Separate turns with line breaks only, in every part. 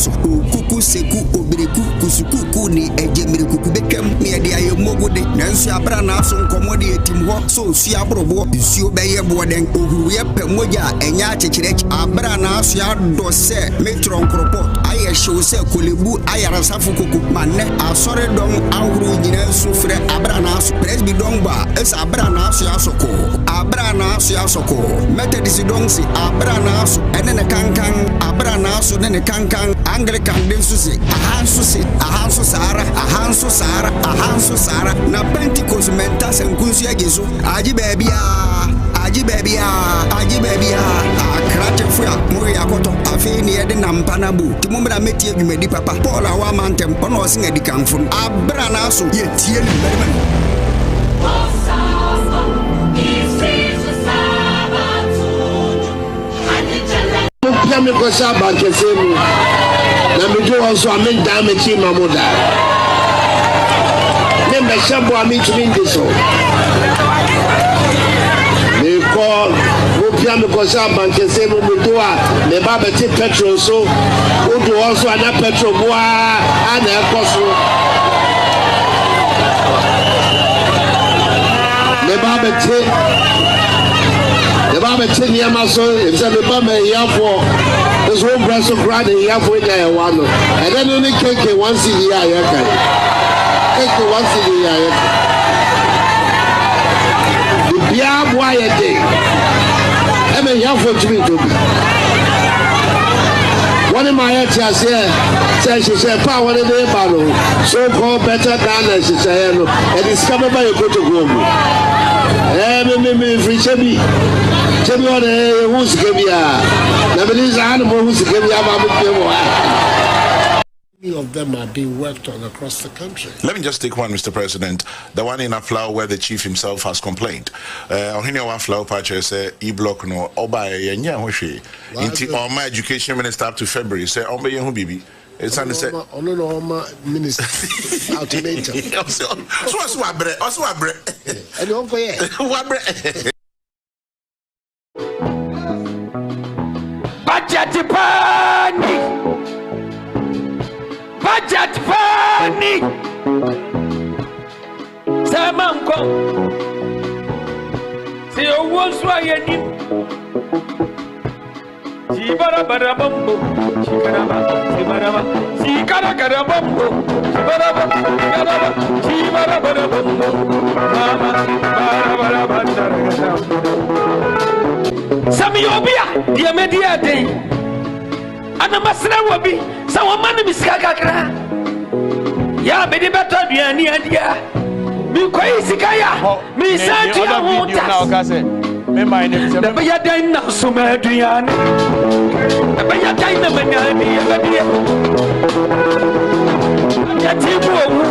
so kuku seku obreku kusukuku ni ejemire kuku bekem me de ayemogode nanso Abranaa so nkomode etim ho so sua brobo nsuo beye boden ohuruye pamoja enya achechirech Abranaa so ado se metron kropot aye show se kolebu ayarasafu kuku manne asore dom ahuru nyina so frɛ Abranaa so presby dom ba es Abranaa so asoko Abranaa so asoko methodist dom si Abranaa so ene ne kankan Abranaa so ne kankan Anglican den so si ahanso sara na Pentecost mentas enkunsu ageso aji baabia akrate fua muri akoto afi ne yede nampana bu timumra metie dwumadi papa Paul awa mantem ono osin adikanfo Abranaa so yetie ne berman
me ko sa ba kese mu na me do also amen da me chi mamoda me be shabo ami tumi ndiso me ko opia me ko sa ba kese mu me do a me ba be ti petrol so o do also ana petrol bo ana ekoso me ba be niema so if say me ba me yafo this whole brass of grad yafo in there one and then only cake once a year ya kai cake once a year ya the bia boy a day e me yafo to me to be one of my heads say she said power in the battle so called better than she said and discover by you go to go me free chebi on who's Gabia. Nobody's animal who's Gabia. Many of them are being worked on across the country.
Let me just take one, Mr. President. The one in Aflao where the chief himself has complained. On here, Aflao Pache say e-block no oba yenya hoshi. Into my education minister up to February say oba yehu bibi. It's on the set.
No, minister. Ultimatum.
Also abre.
And over here.
Budget panic. Samanko. See you once why you need. Chibara barabambo. Chikara karabambo. Chibara barabambo. Mama barabanda. Sami obia dia media day ana masra wobi sa wo man mi sika kakra ya be de beto aduani adia mi koi sika ya mi santi ya huta na o ka se me mind me be ya dan na so ma aduani be ya dan na manya mi ya be ya tibu owu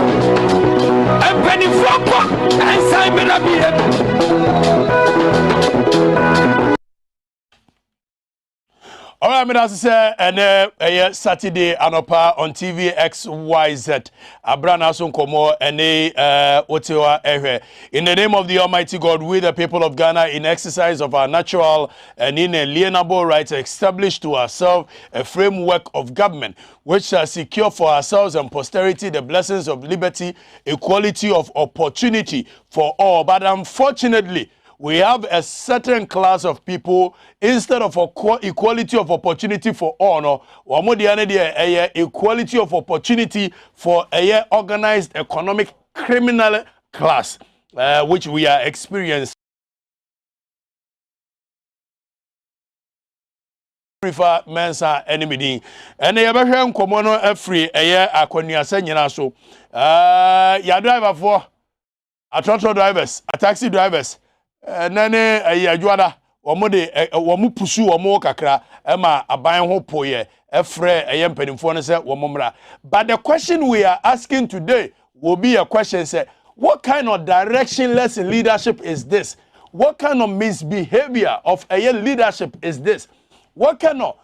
empani fropa ansai me na bi
All right, I say, and Saturday anopa on Tvxyz. Abranaa so nkomo ene otewa ehwe. In the name of the Almighty God, we the people of Ghana, in exercise of our natural and inalienable rights, establish to ourselves a framework of government which shall secure for ourselves and posterity the blessings of liberty, equality of opportunity for all. But unfortunately, we have a certain class of people, instead of equality of opportunity for all, no, equality of opportunity for a organized economic criminal class, which we are experiencing. Prefer mensa enemy and a behem komono free a year akonia senyina so ya driver for a trotro drivers, a taxi drivers. Nane ayadwada omode omu pusu omu kakra ema aban ho poye efre eyempanimfo no se womomra. But the question we are asking today will be a question say, what kind of directionless leadership is this? What kind of misbehavior of a leadership is this? What kind of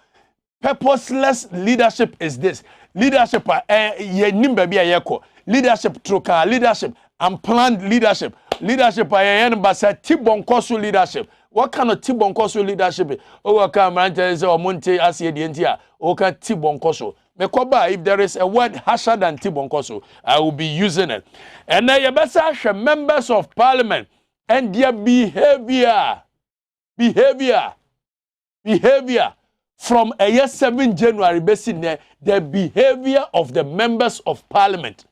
purposeless leadership is this? Leadership ye nimba bia yeko. Leadership troka leadership. Unplanned leadership. Leadership basa tibonkoso leadership. What kind of tibonkoso leadership? O ka manje se o monte asie dientia. O ka tibonkoso. mekoba if there is a word harsher than tibonkoso I will be using it and then yebesa members of parliament and their behavior from a year 7 January basically the behavior of the members of parliament.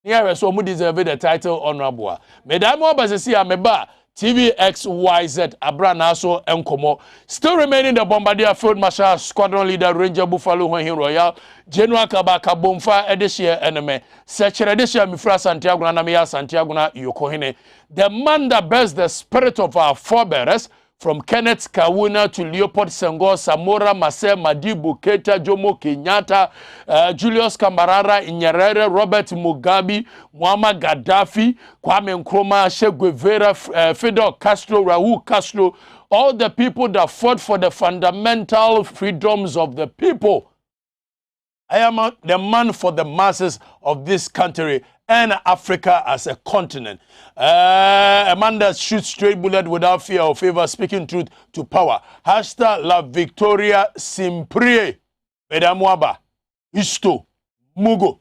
Here so mu deserve the title honorable. Madam Obasisi ameba Tvxyz Abranaa so enkomo. Still remaining the Bombardier Field Marshal Squadron Leader Ranger Buffalo When Royal General Kabaka Bomfa Edishia enemy. Search Edishia Mifra Santiago Namia Santiago na Yokohine. The man that bears the spirit of our forebears. From Kenneth Kawuna to Leopold Senghor, Samora Mase, Madibu Keita, Jomo Kenyatta, Julius Kambarara, Nyerere, Robert Mugabe, Muammar Gaddafi, Kwame Nkrumah, Che Guevara, Fidel Castro, Raul Castro, all the people that fought for the fundamental freedoms of the people. I am the man for the masses of this country and Africa as a continent. A man that shoots straight bullet without fear or favor, speaking truth to power. Hashtag La Victoria Simprie. Medamwaba. Isto. Mugo.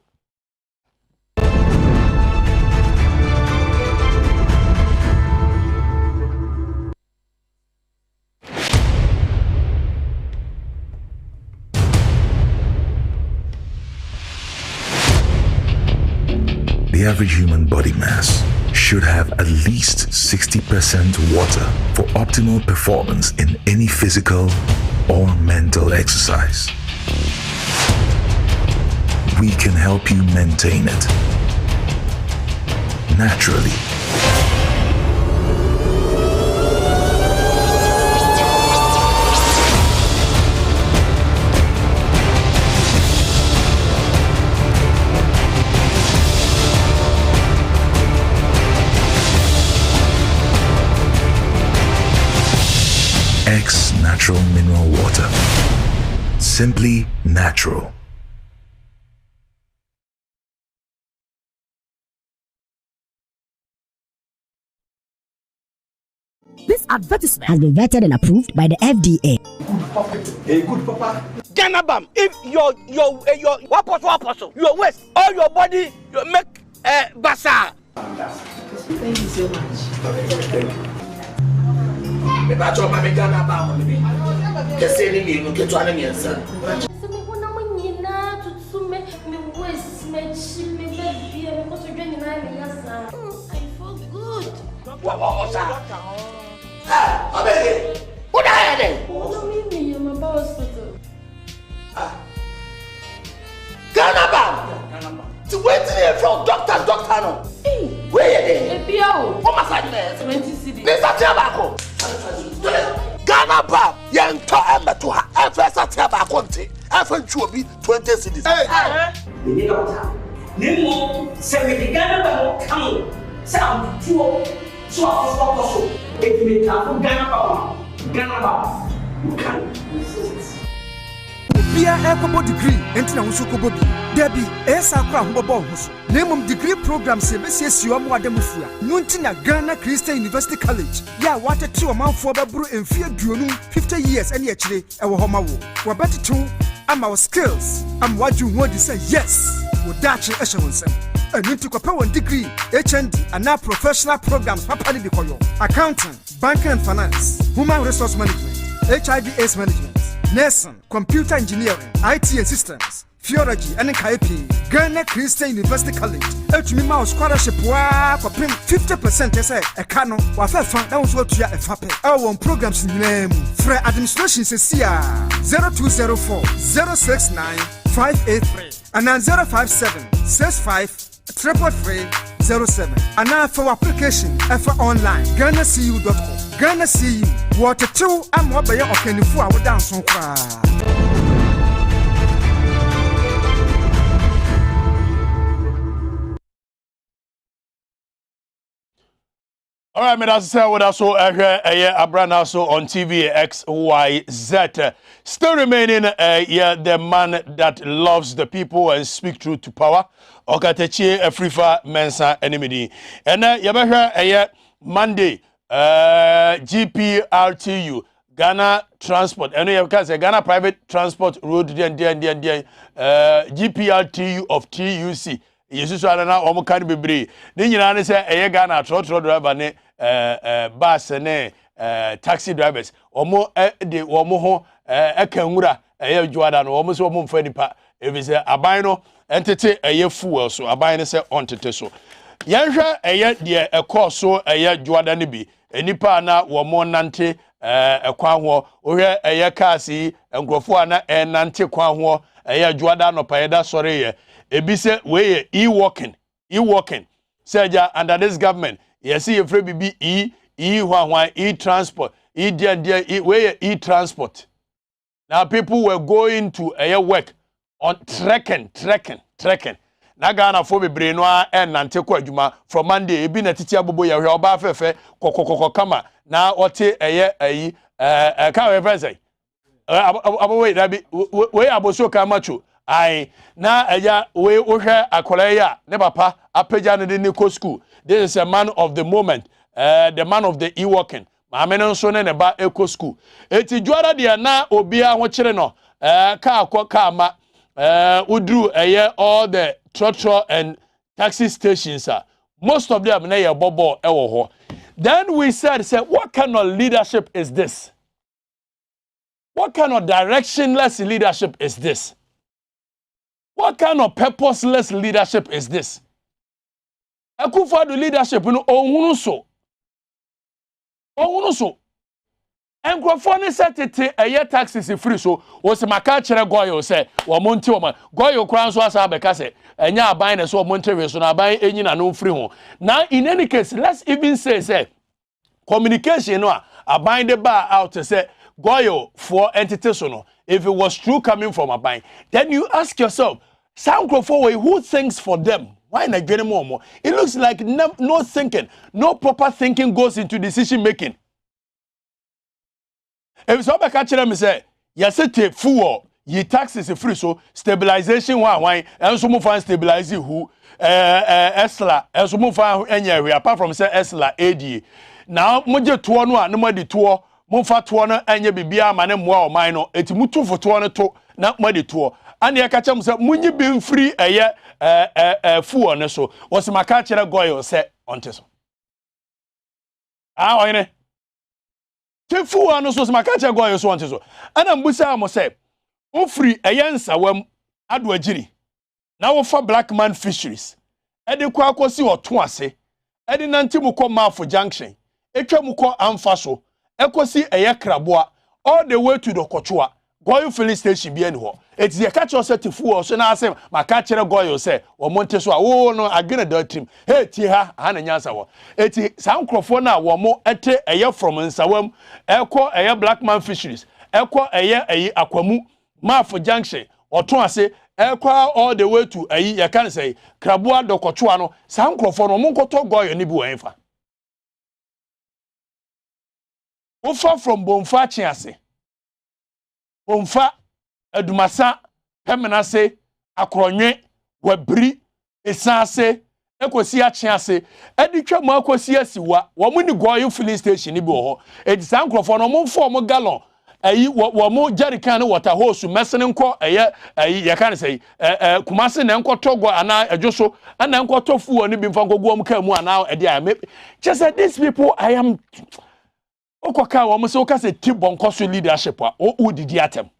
The average human body mass should have at least 60% water for optimal performance in any physical or mental exercise. We can help you maintain it naturally. X Natural Mineral Water. Simply natural.
This advertisement has been vetted and approved by the FDA.
Hey, good papa.
Ganabam, if your apostle, your waist, all your body, you make bazaar.
Thank you so much. Thank you. Me ba cho ma me Ghana ba mo me. Ke se ni mi no ke to ana mi ensa.
Se me wona mo nyina tutu me waist me chi me baby me ko to dwen nyina me yasa. I feel good.
Wa sa. Ah, abege. What are you doing?
No me am about hospital.
Ah. Ghana ba. To wait till from doctor no. Where you there?
Ebia o.
O massage me.
20 cedi.
This a tiabako. Ghana ba yento emeto ha efesa tiabako nti efentu obi 20 cedis.
Ni doctor. Ni mo se we Ghana ba mo kan. Se am tuo so afoso. E me ta fu Ghana ba. Kan.
Bia ekobo degree enti na husu kobo bi debi esa akra hobobo husu nemum degree program se besiesie omo adamufua nunti na Ghana Christian University College ya watete omanfo baburu emfie duonum 50 years ene akire ewo homa wo wabetetu ama skills am waju ho di say yes wo dachi ehye wonsem anunti kopa won degree HND ana professional programs papa ni bikoyo accounting banking and finance human resource management HIV/AIDS management nursing, computer engineering, IT and systems, theology, and KP. Ghana Christian University College. Elchimima scholarship wa for 50% say a canon wa fa that was what you are a fape. Our programs in name. For administration says 0204 069 583 and 057 65 33307 and now for application for online ghanacu.com. Ghana see you. Water 2 I'm what by your okenifu a dance on cry.
All right, that's what I saw Abranaa so on Tvxyz. Still remaining the man that loves the people and speak truth to power. Okatechi Afrifa Mensa enemy. And Monday GPRTU Ghana Transport, and you can say Ghana Private Transport Road, GPRTU of TUC. Yesu so na omo kan bebre. Ni nyina ne say eye Ghana trotro driver ne bus ne taxi drivers. Omo de omo ho ekanwura eye juada no omo so omo mfa nipa. Ebi say aban no entete eye fuel so aban ne say ontete so. Yanhwa eye de ekọ so eye juada ne bi. Enipa na womo nante ekwan ho ohwe eye kasi enkrofo na nante kwan ho eye juada no paeda sore ye ebise we e-walking say under this government you see every bibi e-transport e-transport. Now people were going to work on trekking na Ghana for bebre no and nante kwa adwuma from Monday ebi na titi abobo ye hwe oba afefe kokokoko kama na ote ka we friend say abowe da bi we aboso ka macho ai na we ohwe akola ya ne papa apeja ne de ko school. This is a man of the moment, the man of the e-walking. Ma amene so ne ba eco school eti juara de na obia ho kire no ka akọ ma udru all the trotro and taxi stations most of them na ye bobo ewo ho. Then we said what kind of leadership is this? What kind of directionless leadership is this? What kind of purposeless leadership is this? Akufo-Addo leadership no ohunu so enkrofo ne setete taxes free so wo se maka kire goyo se wo monte wo ma goyo kran so asa abeka se enya aban ne so wo monte we so na aban enyina no free ho. Now in any case, let's even say communication no aban de ba out say goyo for entity so no, if it was true coming from aban, then you ask yourself, Sankrofo who thinks for them? Why not get more? It looks like no thinking, no proper thinking goes into decision making. If somebody catch them say, yes, it full, ye taxes free, so stabilization why, and so move on stabilize who, Esla, and so move on anywhere, apart from say Esla AD. Now, Moja Tuano, no more the tour, Mofa Tuana, and ye be man, more minor, it's mutu for Tuana to, not money tour. And ye catch them say, Munyi being free a year. Fu on so was my catcher goyo set on teso. Ah, I know. Fu on so my catcher goyo so on teso. And I'm Busa must say, O free a yansa wem adwa jiri. Now for black man fisheries. Edi kwakosi or twase. Edi nanti muko Mafo Junction. Etwa muko Amfaso. Ekosi a krabwa all the way to the Kochua. Goyo filling station be anywhere. It's the catch yourself to fool, so now I say, my catcher goyo say, or Montesua, oh no, I get a dirt team. Hey, Tia, Hannah Yansawa. It's sound crofona, one more ete a year from Nsawam, Elko a year black man fisheries, Elko a year Aquamu, Mafo Junction, or Twase, Elko all the way to a year, can say, Krabua do Cochuano, sound crofona, Monkoto goyo nibu enfa. Ofa from Bonfa Chiase. Bonfa Edumasa, Pemenase, Akronye, Webri, Esase, Ekosia Chiase, Editwa Makosia Siwa, Wamuni Goyo filling station Ibo, it's uncle for no more form gallon. Wamo jerrycan water hose, Messin ko, you can say, Kumasin and Kotogo, and I just so, and Uncle Tofu and Ibn Fango Guam now, just that these people, I am. Okoka wamo so ka se tibon koso leadership o udidi atem.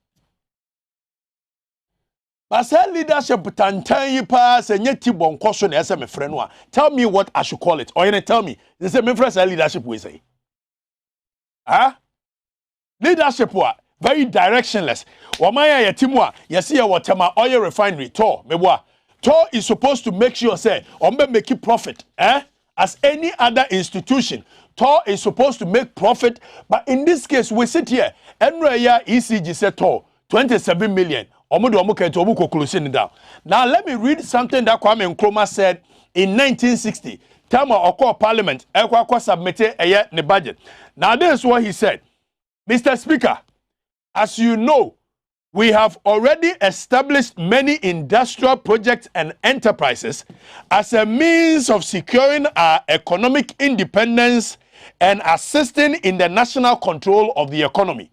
But say leadership tantan yi pa se nye tibon koso na ese me frɛ no a. Tell me what I should call it. Or you tell me. They say me frɛ say leadership we say. Leadership wa very directionless. Wamaya ya timu a yesi ya watema oil refinery Tor meboa. Tor is supposed to make sure say ombe make profit, as any other institution. Tor is supposed to make profit, but in this case, we sit here. Enraya ECG said Tor, 27 million. Now, let me read something that Kwame Nkrumah said in 1960. Time of Parliament, Ekwa submitted a budget. Now, this is what he said. Mr. Speaker, as you know, we have already established many industrial projects and enterprises as a means of securing our economic independence and assisting in the national control of the economy.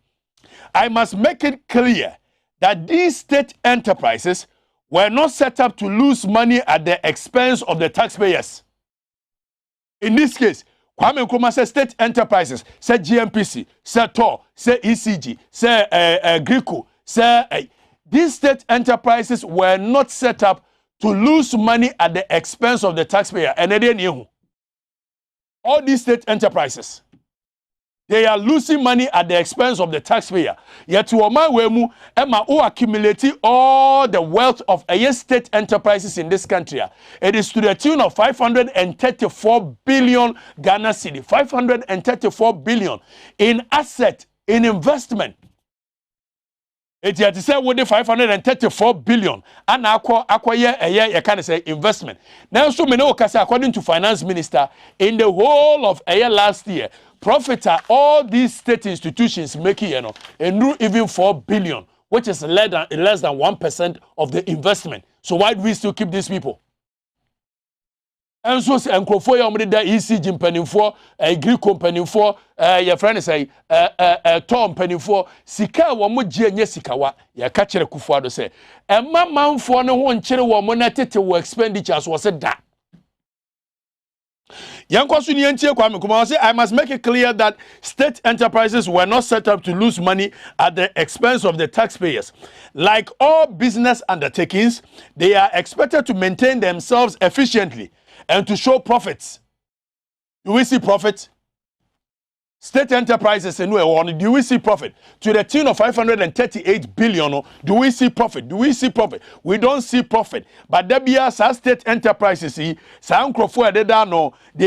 I must make it clear that these state enterprises were not set up to lose money at the expense of the taxpayers. In this case, Kwame Nkrumah said state enterprises, say GMPC, say TOR, say ECG, say Grico, say these state enterprises were not set up to lose money at the expense of the taxpayer. And they didn't. All these state enterprises, they are losing money at the expense of the taxpayer. Yet to Oma Wemu, Emma who accumulating all the wealth of state enterprises in this country. It is to the tune of 534 billion Ghana cedi. 534 billion in asset, in investment. It had to say with the 534 billion and acquire a year, you can say investment. Now, so many according to finance minister, in the whole of a year last year, profit are all these state institutions making, and do even 4 billion, which is less than 1% of the investment. So why do we still keep these people? And so, and for your money, that ECG penny for a Greek company for your friend say Tom penny for Sika Wamuji and Yesikawa, your catcher Kufuado say, and my man for no one channel woman to expenditures was a that. Young Kwame say, I must make it clear that state enterprises were not set up to lose money at the expense of the taxpayers. Like all business undertakings, they are expected to maintain themselves efficiently and to show profits. Do we see profit? State enterprises, do we see profit? To the tune of 538 billion, do we see profit? Do we see profit? We don't see profit. But there be some state enterprises, they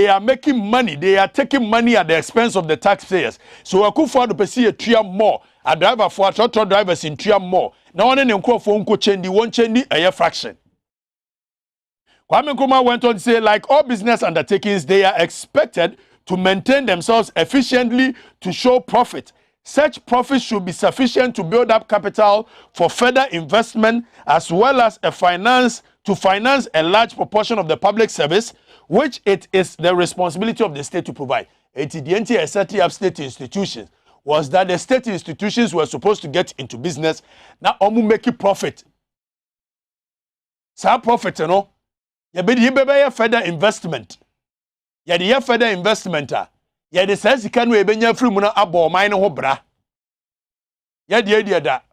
are making money. They are taking money at the expense of the taxpayers. So I could afford to see a tria more. A driver for auto drivers in tria more. Now one in phone could change a fraction. Kwame Nkrumah went on to say, like all business undertakings, they are expected to maintain themselves efficiently to show profit. Such profits should be sufficient to build up capital for further investment as well as to finance a large proportion of the public service, which it is the responsibility of the state to provide. The setting up state institutions was that the state institutions were supposed to get into business. Now, make a profit. So profit, you be further investment. You further investment. You says you can be free muna abo mine ho bra. You that.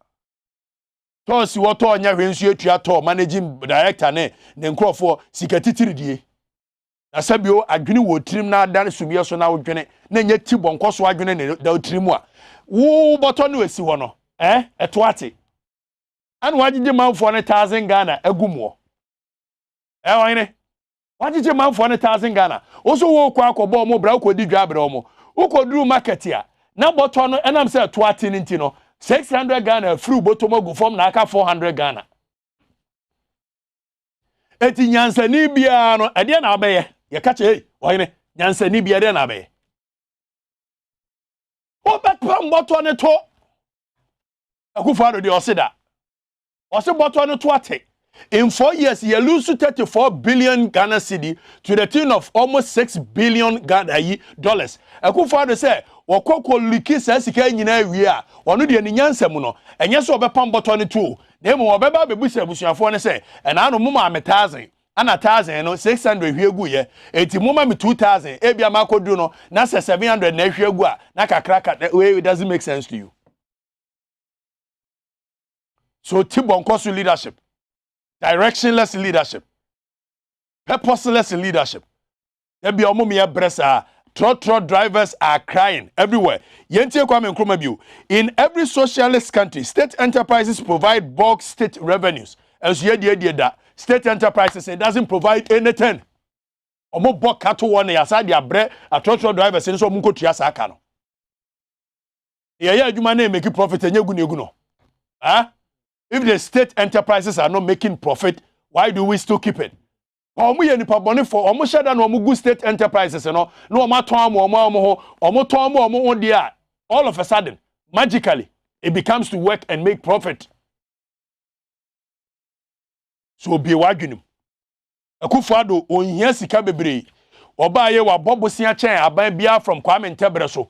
Toss what on your to managing director ne for sikatitiri die. Na sabio adwene wo trim na dan sumie so na wodwene na nya ti bonko so adwene ne da trimu a. Wo boto no esi ho no. Eto ate. An wagije manfo ne 1000 Ghana agumo. Oyine. Wagije manfo ne 1000 Ghana. Oso wo kwa akobo mo bra ko di dwabre omo. Ukoduru market ya. Na boto no enam se to ate nti no 600 Ghana free boto mo go form na aka 400 Ghana. Eti nyansani bia no ade na abeye. Ye ka che oyine nyansani bia de na abeye. O bet pam boto ne to. Akufado de osida. Ose boto ne to ate. In 4 years, you lose 34 billion Ghana cedi to the tune of almost $6 billion Ghana dollars. Akufado say, "Wakoko liki says sika nyina wi a, onu de nyansa mu no. Enye so obepam boto ne to. Na emu obeba bebusa busuafo ne say, "And anu mu ma 1,000, ana 1,000 no 600 hwegu ye. Eti mu ma me 2,000, e bia makodu no, na 700 na hwegu a, na kakra it doesn't make sense to you." So Tibonkosu leadership. Directionless leadership, purposeless leadership. There be trot drivers are crying everywhere. In every socialist country, state enterprises provide bulk state revenues. As state enterprises, it doesn't provide anything. Omo bulk cattle one aside their bread, a trot drivers and so munko triasakano. Yeah, you man make profit and you huh? If the state enterprises are not making profit, why do we still keep it? All state enterprises, no all of a sudden, magically, it becomes to work and make profit. So be wagunum. Akufado on here sika bebre. oba ye wa bobosia chen aban bia from Kwame Ntebre so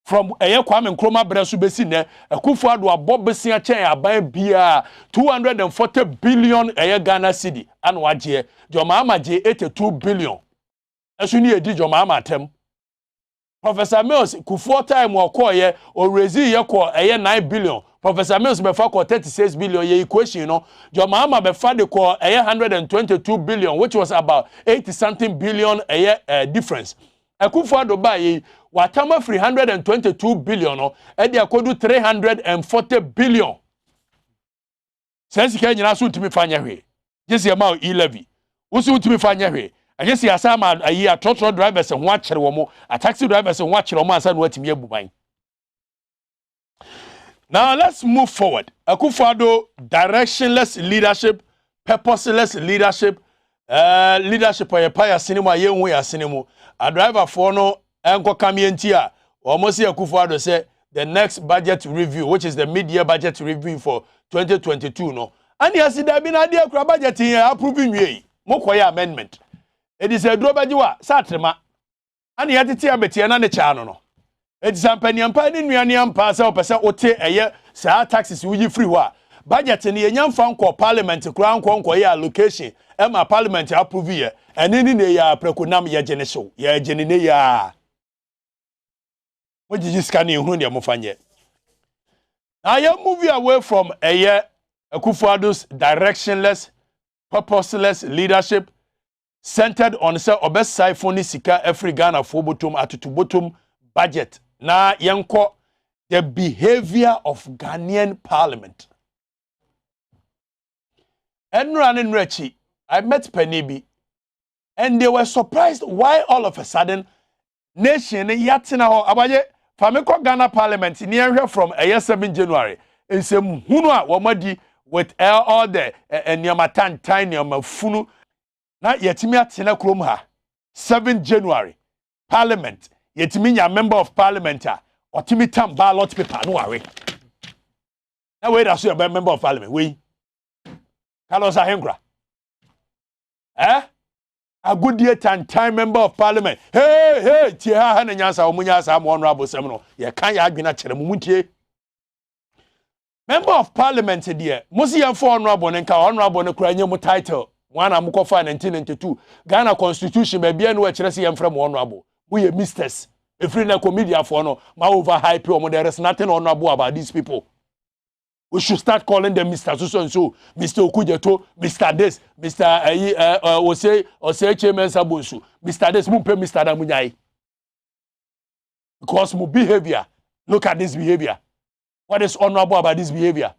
from Kwame Nkrumah bresu besi ne Akufo-Addo abobosia chen aban bia 240 billion Ghana cedi an waje Joma ama je 82 billion esu ni edi Joma ama atem Professor Mills Kufuor time okoye o raise ye ko 9 billion Professor Mills be fa ko 36 billion ye equation no Joma ama be fa de ko 122 billion which was about 80 something billion difference Akufo-Addo ba ye watama 322 billion no e de akodu 340 billion sense ke nyina so ntimi fanya hwe jesi ma e-levy usi ntimi fanya hwe ajesi asama ayi atotro drivers ho akere wo mo taxi drivers ho akere wo mo asa no atimi abuban. Now let's move forward. Akufo-Addo directionless leadership, purposeless leadership, leadership ya paya sinema yenwu ya sinemu. A driver for no enko kamientia. Almost Akufo-Addo say the next budget review, which is the mid-year budget review for 2022 no. And he has there been idea kra budget here approving we. Mokoya amendment. It is a drobajiwa satrema. And he had to tia beti na ne chano no. It's ampani ampani nuani ampa sa opesa ote eye sa taxes wuyi free wa. Budget ni enyamfa nko parliament kra nko ye allocation e ma parliament approve ye. Enini ne ya prekonam ye gene show. Ye gene ne ya. What did you scan in who mufanye? Now you move away from Akufo-Addo's directionless, purposeless leadership centered on say obes siphon sika every Ghana for bottom atutu bottom budget. Na yanko the behavior of Ghanaian parliament. Enranin Rechi, I met Penibi, and they were surprised why all of a sudden nation yatina ho abaye fameko Ghana parliament near from 7 January in some hunwa wamadi with all the nyamatan tiny funu na yetimi atena krom ha 7 January parliament yetimi nya member of parliament otimi tam ballot paper no worry na we da so be member of parliament we Carlos Ahenkra a good year time member of parliament. Hey, tia ha na nyansa omunya sa mo honorable sem no. Ye kan ya adwena kere mumuntie. Member of parliament there. Musi yan for honorable nka honorable ne kura nyemu title. Wana mukofa 1992. Ghana constitution be bia no e kire se yan frem honorable. We ye misters. Every na comedian for no ma over hype omo there is nothing honorable about these people. We should start calling them Mr. So and so, Mr. Okujeto, Mr. This, Mr. Ose Chairman Sabunsu, Mr. This, Mumpe, Mr. Damunyai. Because my behavior, look at this behavior. What is honorable about this behavior?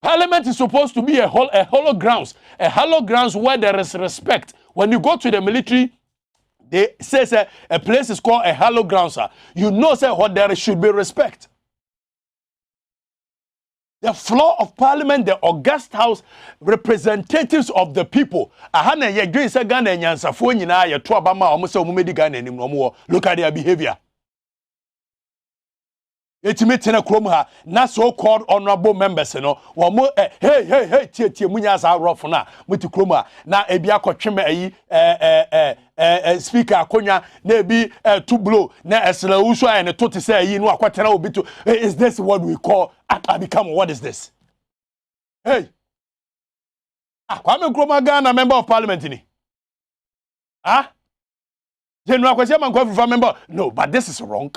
Parliament is supposed to be a hollow grounds where there is respect. When you go to the military, they say a place is called a hallowed ground, sir. You know, sir, what there should be respect. The floor of parliament, the august house, representatives of the people. Look at their behavior. Etimete na krom ha na so called honorable members no wo mo hey tie munya sa rough na muti krom ha na ebi akotweme ayi speaker akonya na ebi to blow na esla uso ayi ne to te say ayi no akwatena obi to is this what we call become what is this? Hey, Kwame Nkrumah Ghana member of parliament ni General Kwesi Amankwah member, no, but this is wrong.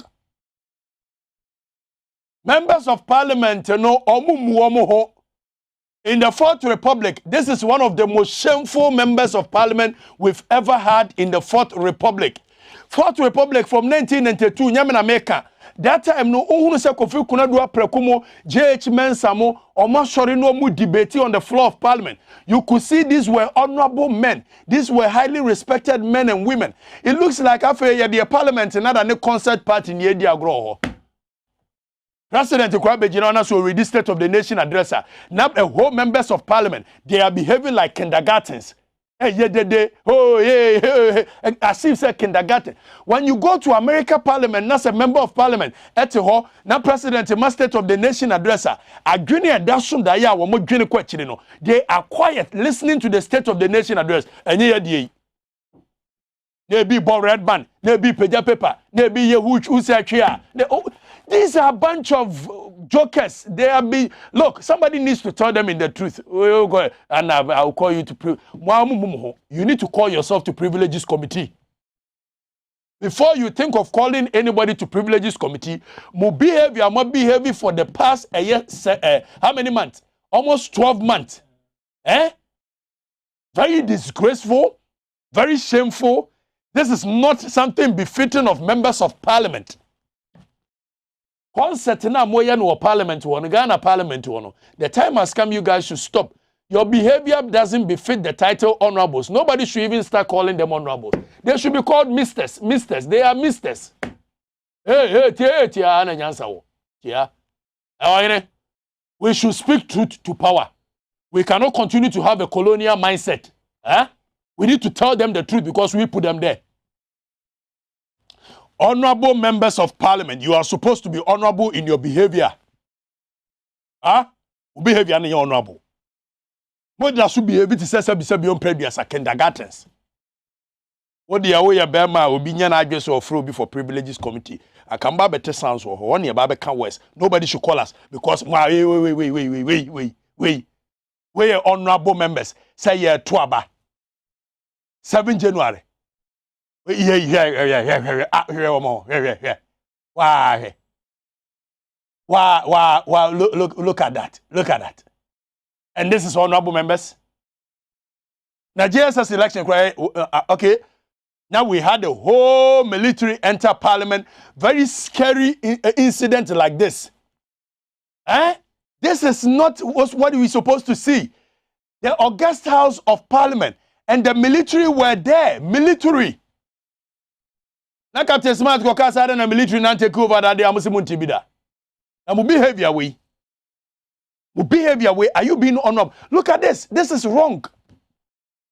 Members of parliament, in the Fourth Republic, this is one of the most shameful members of parliament we've ever had in the Fourth Republic. Fourth Republic from 1992, Nyamena Meka. That time, no one se Kofi Kunadu Prekumo, J.H. Mensamo, or Mashori no mu debate on the floor of parliament. You could see these were honorable men. These were highly respected men and women. It looks like after the parliament, another new concert party in Yedia Groho. President Kwabe Jinona so read the State of the Nation address. Now, a whole members of parliament, they are behaving like kindergartens. As if say kindergarten. When you go to America Parliament, as a member of Parliament, now President, a State of the Nation addresser, they are quiet, listening to the State of the Nation address. And be Bob Redman, be Peja Pepper, be Yehuch. These are a bunch of jokers. They are look, somebody needs to tell them in the truth. We'll go and I'll call you to you need to call yourself to Privileges Committee. Before you think of calling anybody to Privileges Committee, must behave for the past how many months? Almost 12 months. Very disgraceful, very shameful. This is not something befitting of members of Parliament. Parliament, Ghana Parliament, the time has come, you guys should stop. Your behavior doesn't befit the title honorables. Nobody should even start calling them honorables. They should be called misters. Misters. They are misters. We should speak truth to power. We cannot continue to have a colonial mindset. We need to tell them the truth because we put them there. Honorable members of Parliament, you are supposed to be honorable in your behavior. Behavior is honorable. What does you behave to say beyond previous kindergartens? What the away a Burma will be an address or through before Privileges Committee. I can buy better sounds or one year Babacan West. Nobody should call us because we are honorable members. Say yeah, Tuaba. 7 January. Wow, look at that. Look at that. And this is honorable members. Now, JSS election, okay. Now we had the whole military enter Parliament. Very scary incident like this. This is not what we're supposed to see. The August House of Parliament and the military were there. Military. Na Captain Smart go kasa na military na take over that day amusimunti bida. Na mu behavior way. Mu behavior way. Are you being honorable? Look at this. This is wrong.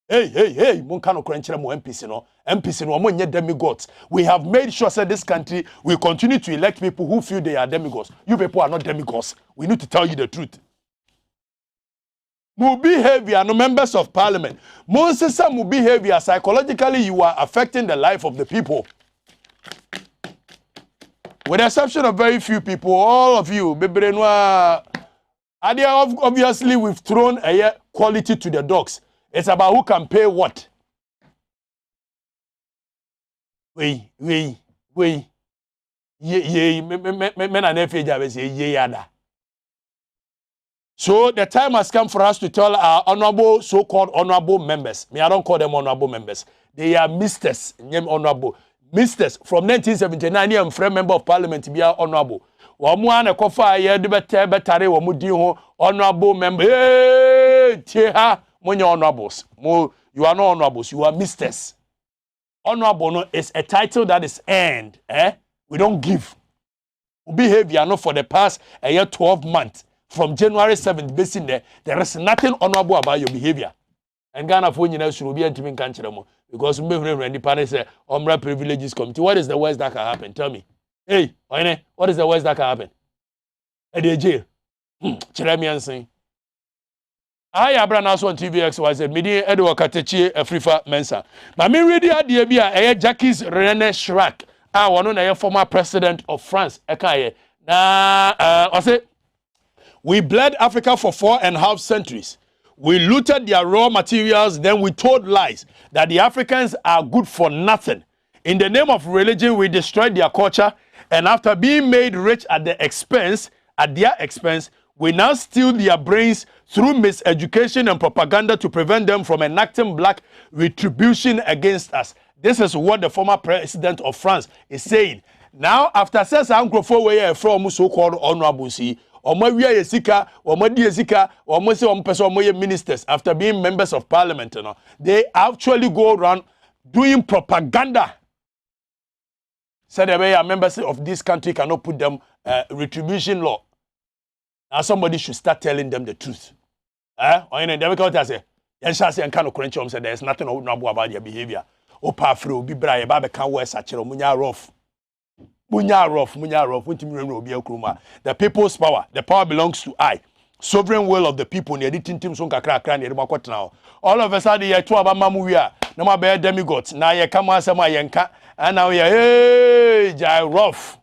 Hey. Mon kano krenchira mo MPC no. MPC no mo nye demigods. We have made sure that this country will continue to elect people who feel they are demigods. You people are not demigods. We need to tell you the truth. Mu behavior, no members of Parliament. Monsesa mu behavior, psychologically you are affecting the life of the people. With the exception of very few people, all of you, obviously we've thrown a quality to the dogs. It's about who can pay what. So the time has come for us to tell our honorable, so-called honorable members. I don't call them honorable members. They are misters, name honorable. Misters from 1979, I'm a member of Parliament to be honorable. Wamuana kofa ye de betare wamudi ho honorable member. Hey, when you're honorables. You are not honorables, you are misters. Honorable is a title that is earned. We don't give. Behavior no for the past 12 months. From January 7th, basically, there is nothing honorable about your behavior. And Ghana for you should be a team country because we the parents say, Omra Privileges Committee. What is the worst that can happen? Tell me. Hey, what is the worst that can happen? At the jail. Cheremian saying. I Abranaa on Tvxyz media Edward Katechi Afrifa Mensa. But me ready idea be a Jacques René Chirac. One on a former president of France. I say we bled Africa for 4.5 centuries. We looted their raw materials, then we told lies that the Africans are good for nothing. In the name of religion, we destroyed their culture, and after being made rich at their expense, we now steal their brains through miseducation and propaganda to prevent them from enacting black retribution against us. This is what the former president of France is saying. Now, after says from so-called honorable see, ministers after being members of Parliament, they actually go around doing propaganda. Said they are members of this country cannot put them retribution law. Now somebody should start telling them the truth. Or in the say, and shall say and kind of credentials said there's nothing about your behavior. Opa fro bi bra ye ba be kan words achero munya rough. Munya rough, wontim obi akroma. The people's power, the power belongs to I. Sovereign will of the people near the tintim so kakra kra near makot now. All of a sudden ye two aba mamu wi a na ma be demigods na ye kam asema ye nka and now ye hey jai rough.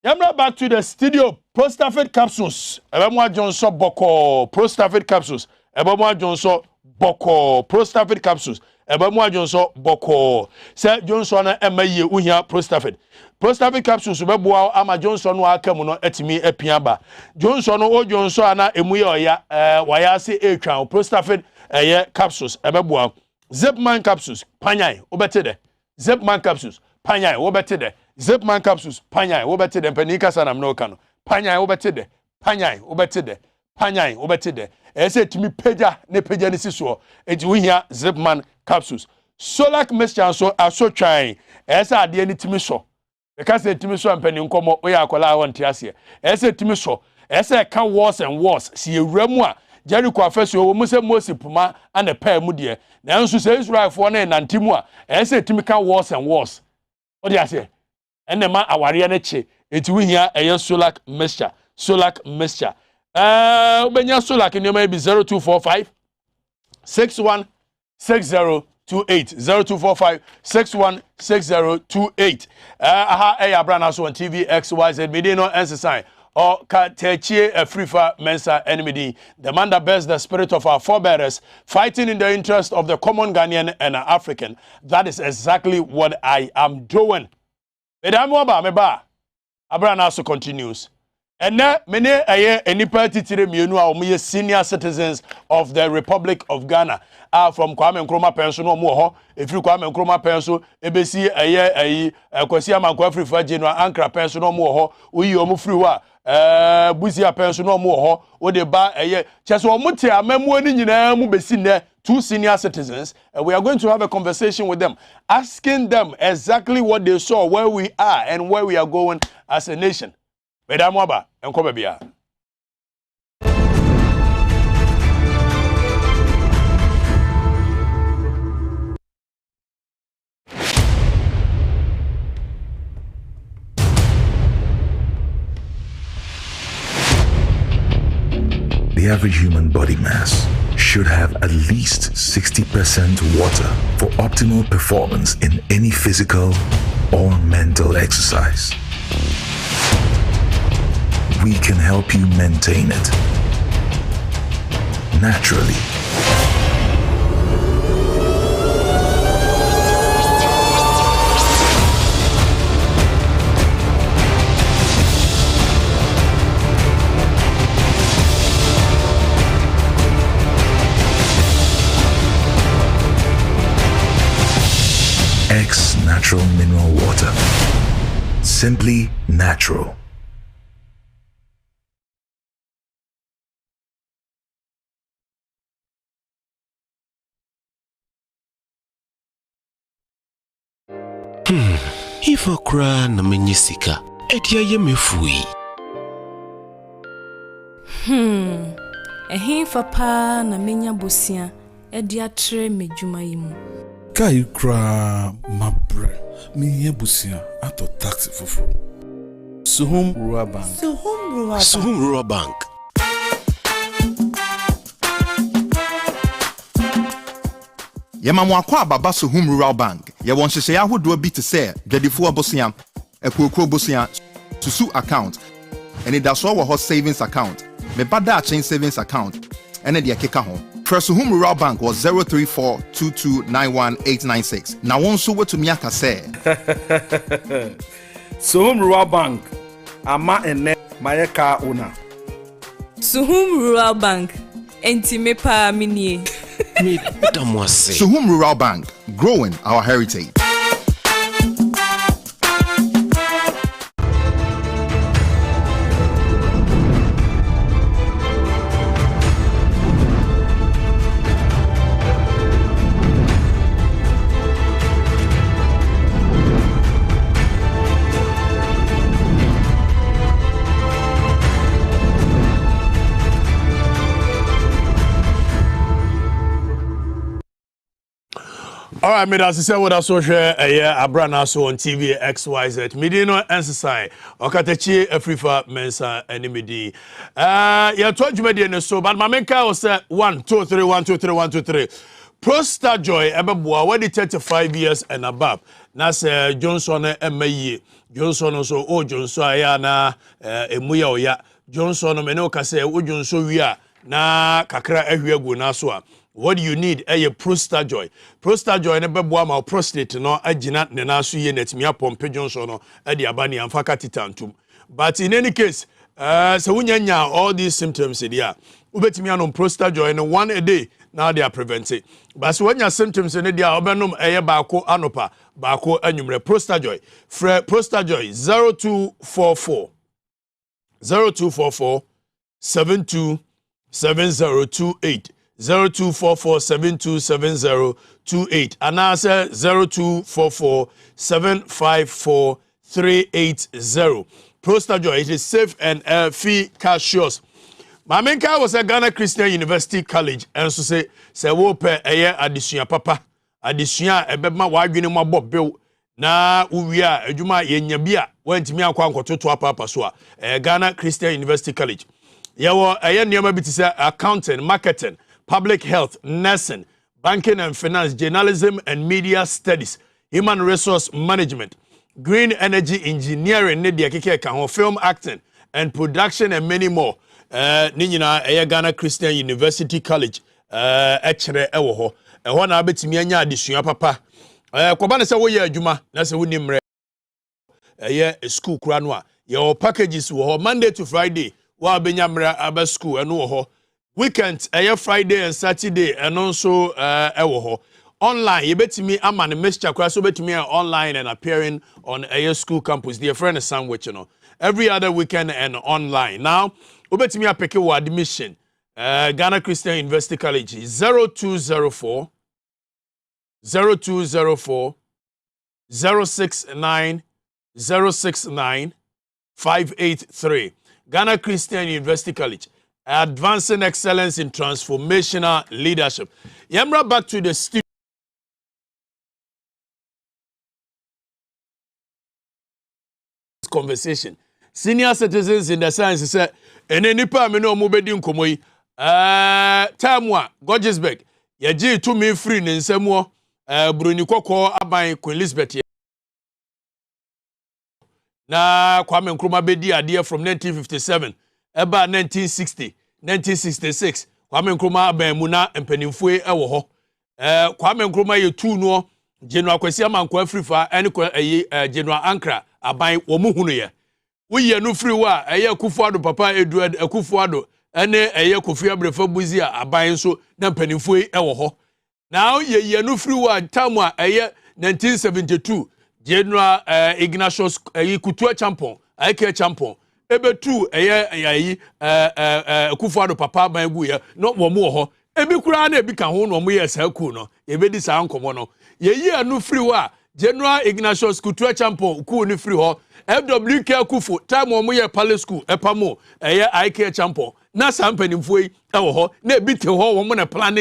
Yamra back to the studio. Prostafid capsules. Ebemwa Johnson boko. Prostafid capsules. Ebemwa Johnson boko. Prostafid capsules. Ebemwa Johnson boko. Say Johnson na emaye uhia Prostafid. Prostafid capsules ubeboa ama Johnson wa akamu no etimi epiaba. Johnson o Johnson ana emuye oya waya se etwan. Prostafid capsules ebeboa. Zipman capsules panyai obetede. Zipman capsules panyai obetede. Zipman capsules panyai obetede penika sana mnoka no. Panyai obetede. Panyai obetede. Panyai obetede. Ese timi peja ne peja ni sisuo. Enti we here Zipman capsules. Solak mixture so aso twan. Ese ade ni timi so. Because timi so ampani nkomo we akola wonte ase. Ese timi so. Ese ka wars and wars. Si ewramu a Jericho afeso wo muse Moses puma and pa mu de. Na nso se Israel fo na nantimu a ese timi ka wars and wars. Odi ase. Enema aware na che. Enti we here Solak mixture. Solak mixture. Ubenya Solak in your maybe 0245 616028 0245 616028. Abranaa so on Tvxyz media no answer sign or Techie a frifa mensa enemy. The man that bears the spirit of our forebears, fighting in the interest of the common Ghanaian and African. That is exactly what I am doing. Abranaa so continues. And now, many enipa titire mienu a omo senior citizens of the Republic of Ghana are from Kwame Nkrumah pension no mo ho efiri Kwame Nkrumah pension ebesi Kwasi Amankwa free for General Ankara pension no mo ho oyi omo free wa Busia pension no mo ho o de ba cheso omo te amamu ani nyina mu besi ne two senior citizens, and we are going to have a conversation with them, asking them exactly what they saw, where we are and where we are going as a nation. Madam Waba, and Kobabia.
The average human body mass should have at least 60% water for optimal performance in any physical or mental exercise. We can help you maintain it naturally. X Natural Mineral Water. Simply natural.
If a cry na menyisika, etia ye mefui.
Ehin fa na menya bosia, edia tre medjuma yimu.
Kai kra mabre, me busia ato taxi fufu. Suhum Rural Bank.
Suhum Rural Bank.
Yemamwa kwa baba Suhum Rural Bank. Ye won hyehyɛ ahodoɔ bi te sɛ dwadifo abosia, ekokro bosia, susu account, and it does wɔ hɔ savings account, me bada chain savings account, and the akeka ho. Suhum Rural Bank was 034229186. Na won so wetu mi aka sɛ.
Suhum Rural Bank ama ene mayeka una.
Suhum Rural Bank enti me pa minie.
Suhum Rural Bank, growing our heritage.
All right, me that's say what I saw share Abranaa so on Tvxyz. Me dey no exercise. Okatechi Afrifa mensa enemy. Ya to dwuma dey no so but my menka was 1 2 3 1 2 3 1 2 3. Prostar Joy ebeboa what 35 years and above. Na say Johnson emaye. Johnson so Johnson aya na emuya oya. Johnson me no ka say Johnson wi na kakra ahwiagu na so a. What do you need? A Prostar Joy. Prostar Joy ne beboa ma prostate no agina ne na so ye netmia pompe Johnson no e de abani amfaka titantum. But in any case, so wunya all these symptoms there. Ubetimi anom Prostar Joy no one a day now they are prevented. But so when your symptoms in there obenum eye baako anopa baako anwumre Prostar Joy. Prostar Joy 0244 727028 0244727028 and answer 0244754380. Prostar Joy, it is safe and efficacious. Mamenka was a Ghana Christian University College and so say wo pe eye adisua papa adisua ebema wadwene mo bob bill na uwia adwuma yenya bia wantimi akwa nkototo papa so a Ghana Christian University College yewo eye niam bi say accounting, marketing, public health, nursing, banking and finance, journalism and media studies, human resource management, green energy engineering, film acting and production and many more. Ninyina Ghana Christian University College echere ewo ho eho na betimi anya adesua papa kwaba se wo ye adwuma na se woni mre school kura no a your packages wo ho Monday to Friday wa benya mre aba school eno wo ho weekend Friday and Saturday and also ewo ho online you betimi ama ne mixture kura so betimi online and appearing on a school campus their friend is sandwich you know every other weekend and online now Ubetimi apeke wa admission Ghana Christian University College 0204 069 583 Ghana Christian University College advancing excellence in transformational leadership. Yamra back to the studio conversation. Senior citizens in the science say ene nipa me no mo bedi nkomo yi time a Gorgesburg ye gi to me free ne nsamo broni kokko aban Queen Elizabeth na Kwame Nkrumah bedi ade from 1957 eba 1960 1966 Kwame Nkrumah aban mu na mpanimfo ewo ho Kwame Nkrumah ye tu no General Kwesi Amanko Afrifa ene General Ankara aban wo mu hunu ye we no free wa Akufo-Addo papa Edward Akufo-Addo ene Kofi Abrefa buzi a aban so na mpanimfo ewo ho now ye no free wa time a 1972 General Ignatius Kutua Champon Ike Champon ebetu Akufo-Addo papa aban bu ye no wo mu ho ebi kura na ebi ka ho no mo ye sa ku no ebedi sa nkomo no ye no free wa General Ignatius Kutua Champon ku ni free ho FWK Kufu time omo ye Palace School epamo IK Champon na sampanimfo yi ewo ho na ebite ho wo mo na plan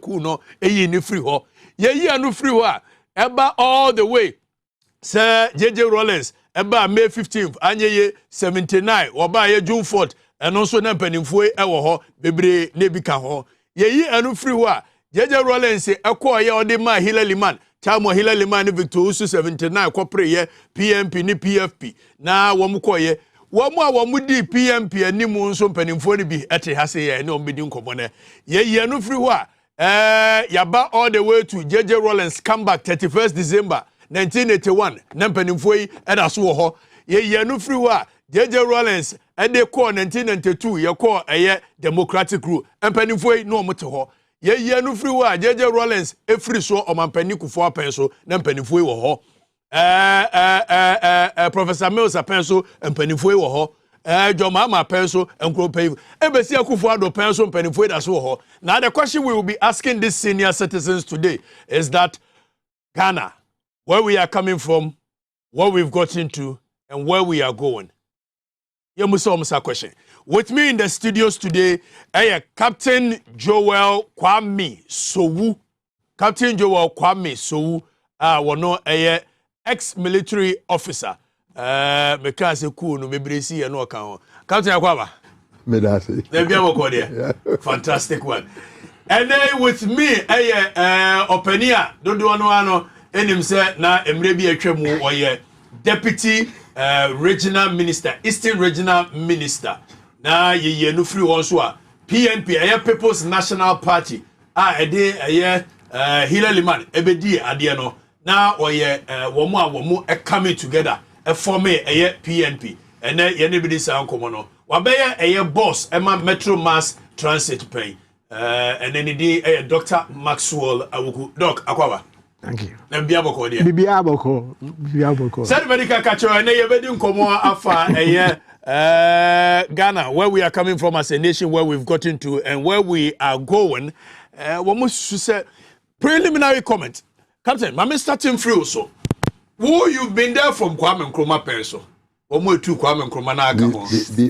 ku no ni free ho ye no free ho a eba all the way Sir JJ Rollins eba May 15th anyeye 79 oba ye June 4th eno so na mpanimfo ewo ho bebre na ebika ho ye anu free ho a JJ Rollins ekọ ye ode ma Hillary Man Tamo Hillary Man Victor Usu 79 kopre ye PMP ni PFP na wom koye wom a wom di PMP animu nso mpanimfo ni bi ete hase ye ne ombedi nkomo ne ye no free ho a yaba all the way to JJ Rollins come back 31st December 1981 na mpanimfo yi eda so ho ye no free ho a JJ Rollins ede call 1992 ye call Democratic Group mpanimfo yi no omote ho ye no free wa JJ Rollins e free so omampani Kufo apen so na mpanimfo yi wo ho Professor Mills apen so mpanimfo yi wo ho Joma ama apen so enkropa yi ebesi Akufo-Addo pen so mpanimfo yi da so wo ho. Now the question we will be asking these senior citizens today is that Ghana, where we are coming from, what we've got into and where we are going. Musa question. With me in the studios today, Captain Joel Kwame Sowu Captain Joel Kwame Sowu wono ex-military officer. Meka se cool no mebresi e no ka ho. Captain Akwaba.
Medasi.
Fantastic one. And then with me, Openia, don't do ano, enim say na emre bi atwam oye deputy regional minister, Eastern Regional Minister. Na ye no free one so a PNP, People's National Party. Hillary Man, ebedi ade no. Na oye womo coming together, form PNP. And then ye ne bi dis ankomo no. Wabeye boss Emma Metro Mass Transit pay. And then the Dr. Maxwell Awuku. Doc Akwawa.
Thank you.
Biaboko dear.
Biaboko.
Said medical catcher and they bedin komo afa Ghana, where we are coming from as a nation, where we've gotten to and where we are going. One must say preliminary comment. Captain, Mama starting through so. Who you've been there from Kwame Nkrumah person? Omo tu Kwame Nkrumah na aka ho.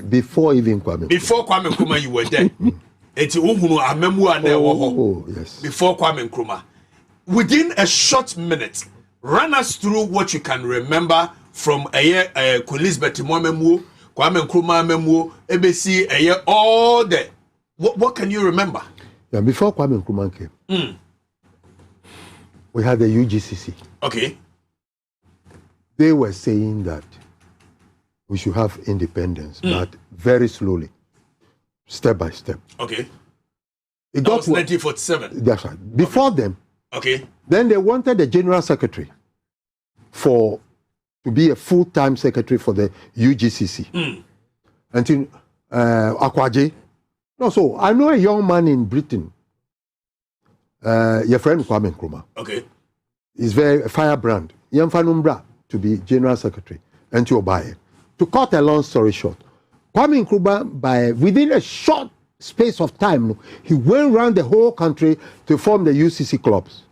Before even Kwame.
Before Kwame Nkrumah you were there. Eti uhunu amemu ane wo ho.
Oh, yes.
Before Kwame Nkrumah. Within a short minute, run us through what you can remember from Elizabeth Mwamemu, Kwame Nkrumah memu, ebesi all the what can you remember?
Yeah, before Kwame Nkrumah came. We had the UGCC.
Okay.
They were saying that we should have independence, but very slowly, step by step.
Okay.
It
that was 1947.
That's right. Before them,
okay.
Then they wanted the general secretary to be a full-time secretary for the UGCC. Until Akwaje. No, so I know a young man in Britain, your friend Kwame Nkrumah.
Okay.
He's very firebrand. Yemfanumbra to be general secretary and to Obaye. To cut a long story short, Kwame Nkrumah, within a short space of time, he went around the whole country to form the UCC clubs.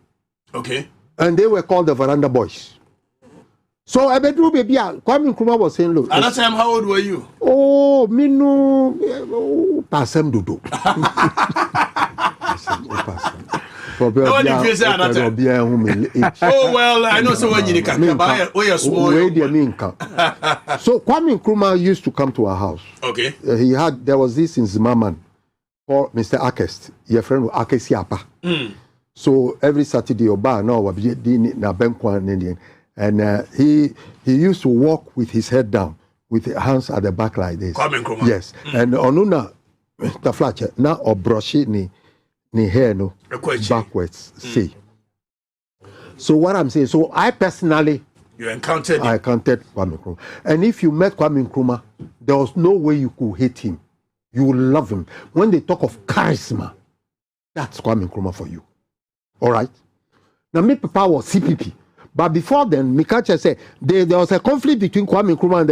Okay.
And they were called the Veranda Boys. So Abedru baby, Kwame Nkrumah was saying, look.
At that time, how old were you?
Oh, me no, Pasem Dudu.
Oh well, I know so when you can buy a small.
So Kwame Nkrumah used to come to our house.
Okay.
There was this in Zimmerman called Mr. Akest, your friend Akesiapa. So every Saturday Oba now and he used to walk with his head down, with his hands at the back like this.
Kwame Nkrumah.
Yes. And onuna the flatcher now or brush ni hair no backwards. See. So what I'm saying, so I personally
encountered
Kwame Nkrumah. And if you met Kwame Nkrumah, there was no way you could hate him. You will love him. When they talk of charisma, that's Kwame Nkrumah for you. All right? Now, me Papa was CPP. But before then, Mikacha said there was a conflict between Kwame Nkrumah and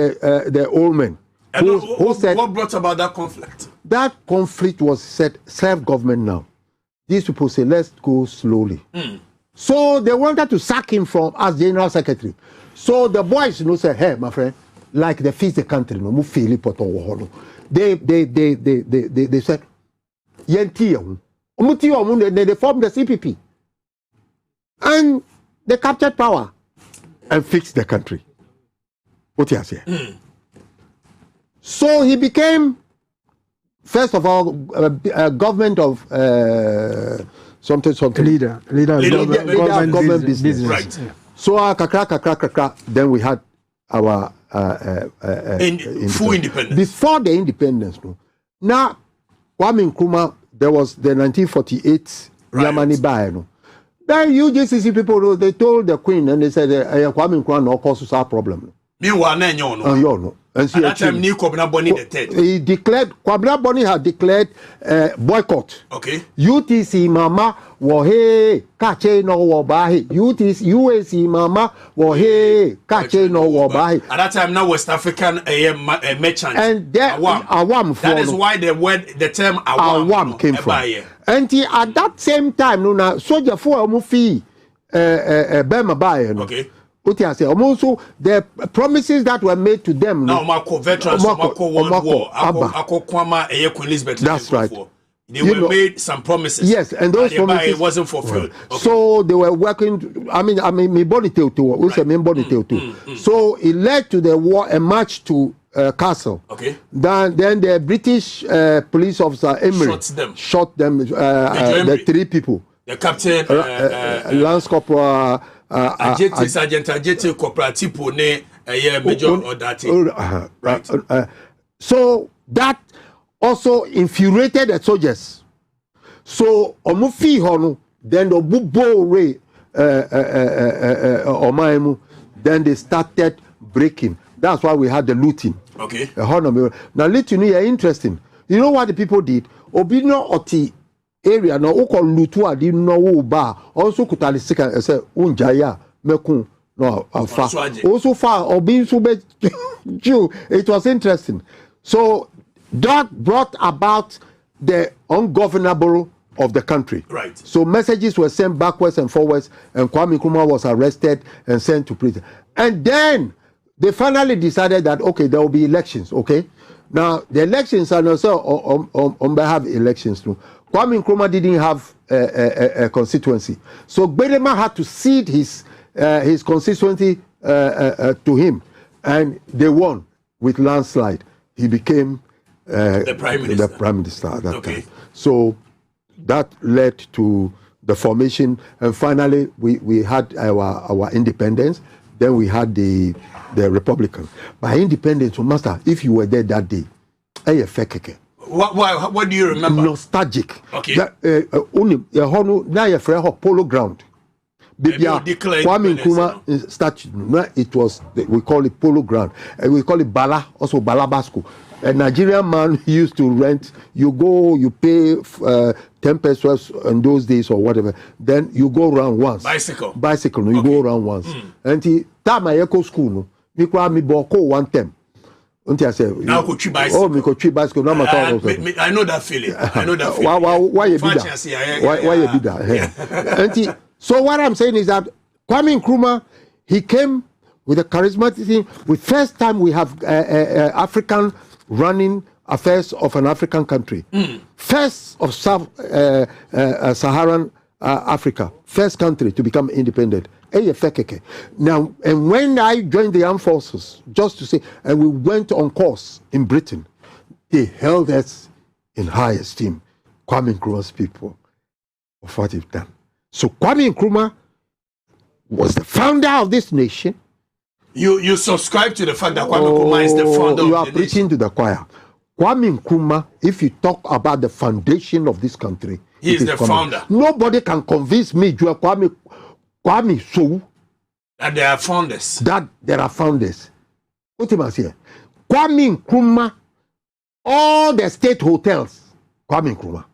the old men.
Who said, what brought about that conflict?
That conflict was said self-government now. These people say, let's go slowly. So they wanted to sack him from as general secretary. So the boys, said, hey, my friend, like they fix the country, they said, they formed the CPP. And they captured power and fixed the country. What you say? So he became, first of all, a government of something.
Leader of government business.
Right.
So then we had our
full independence.
Before the independence, now Kwame Nkrumah, there was the 1948 Yamani Baye. Then UGCC people, they told the Queen and they said, Kwame Nkrumah no causes our problem.
Meanwhile,
no. And
at that time, Kwabena Boni the third.
He declared, Kwabena Boni had declared boycott.
Okay.
UTC Mama wohe kache no wobahi. UAC Mama wohe kache no wobahi.
At that time, now West African merchant.
And Awam.
That is why the term
Awam came from. And at that same time, soldier for Mufi Bema Baye.
Okay.
Also, the promises that were made to them.
Now, Marco veterans, Marco World War, Marco Kwama, Elizabeth.
That's right.
They were made some promises.
Yes, and those promises
it wasn't fulfilled. Okay.
So they were working. I mean, me body too. So it led to the war, a march to Castle.
Okay.
Then the British police officer Emery shot them. The 3 people.
The captain,
Lance Corporal,
Sergeant Ajete Corporal Tipo ne Major Odati. Right.
So that also infuriated the soldiers. So omufi hono, then the bubo way omaimu, then they started breaking. That's why we had the looting.
Okay.
Now looting is interesting. You know what the people did? Obino oti area na uko lutu adi no uba also kutali sika say unjaya mekun no afa also far obi so be it was interesting. So that brought about the ungovernable of the country.
Right.
So messages were sent backwards and forwards, and Kwame Nkrumah was arrested and sent to prison. And then they finally decided that okay, there will be elections. Okay, now the elections are also on behalf of elections too. Kwame Nkrumah didn't have a constituency, so Gbedema had to cede his constituency to him, and they won with landslide. He became
the prime minister
at that time. So that led to the formation, and finally we had our independence. Then we had the Republican. By independence, master, if you were there that day,
what do you remember?
Nostalgic.
Okay.
Only now you polo ground. Kwame Nkrumah statue. It was we call it polo ground. We call it Bala, also Balabasco. A Nigerian man used to rent. You go, you pay 10 pesos in those days or whatever. Then you go around once.
Bicycle.
No, you go around once. And time I echo school no. Me boko one time. Until I say,
now could you bicycle?
Oh, me could bicycle. Now
I know that feeling. I know that feeling.
Why you be that? Why you be that? So what I'm saying is that Kwame Nkrumah, he came with a charismatic thing. With first time we have African running affairs of an African country. First of Saharan Africa. First country to become independent. Now, and when I joined the armed forces, just to say, and we went on course in Britain, they held us in high esteem. Kwame Nkrumah's people of what they've done. So Kwame Nkrumah was the founder of this nation.
You subscribe to the fact that Kwame Nkrumah is the founder of the nation.
You are preaching to the choir. Kwame Nkrumah, if you talk about the foundation of this country,
he is the founder.
Nobody can convince me, Kwame so
that there are founders.
That there are founders. What am I saying? Kwame Nkrumah, all the state hotels, Kwame Nkrumah.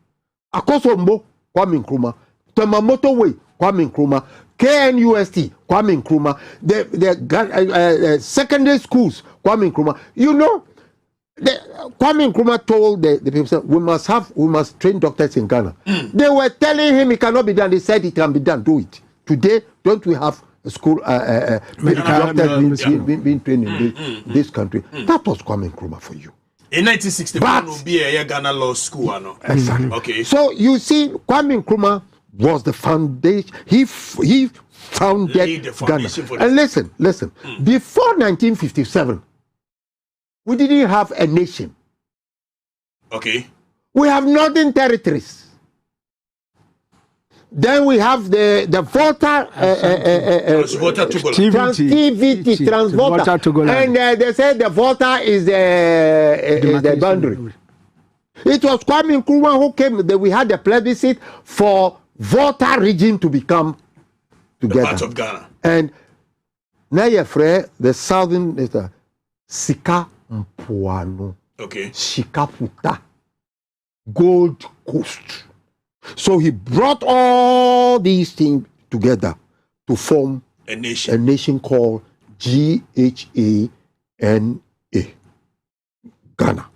Akosombo, Kwame Nkrumah. Tomamoto Way, Kwame Nkrumah. KNUST, Kwame Nkrumah. The secondary schools, Kwame Nkrumah. You know, Kwame Nkrumah told the people, we must train doctors in Ghana. They were telling him it cannot be done. They said it can be done. Do it. Today, don't we have a school doctors being trained in this country? That was Kwame Nkrumah for you.
In 1961, will be a Ghana law school.
Exactly.
Okay.
So you see, Kwame Nkrumah was the foundation. He founded Ghana. And listen. Before 1957, we didn't have a nation.
Okay.
We have northern territories. Then we have the Volta Transvolta, and they said the Volta is the boundary. It was Kwame Nkrumah who came. We had the plebiscite for Volta region to become together.
The part of Ghana.
And Nayefre, the southern is the Sika Mpuano.
Okay.
Shikaputa, Gold Coast. So he brought all these things together to form
a nation.
A nation called GHANA, Ghana.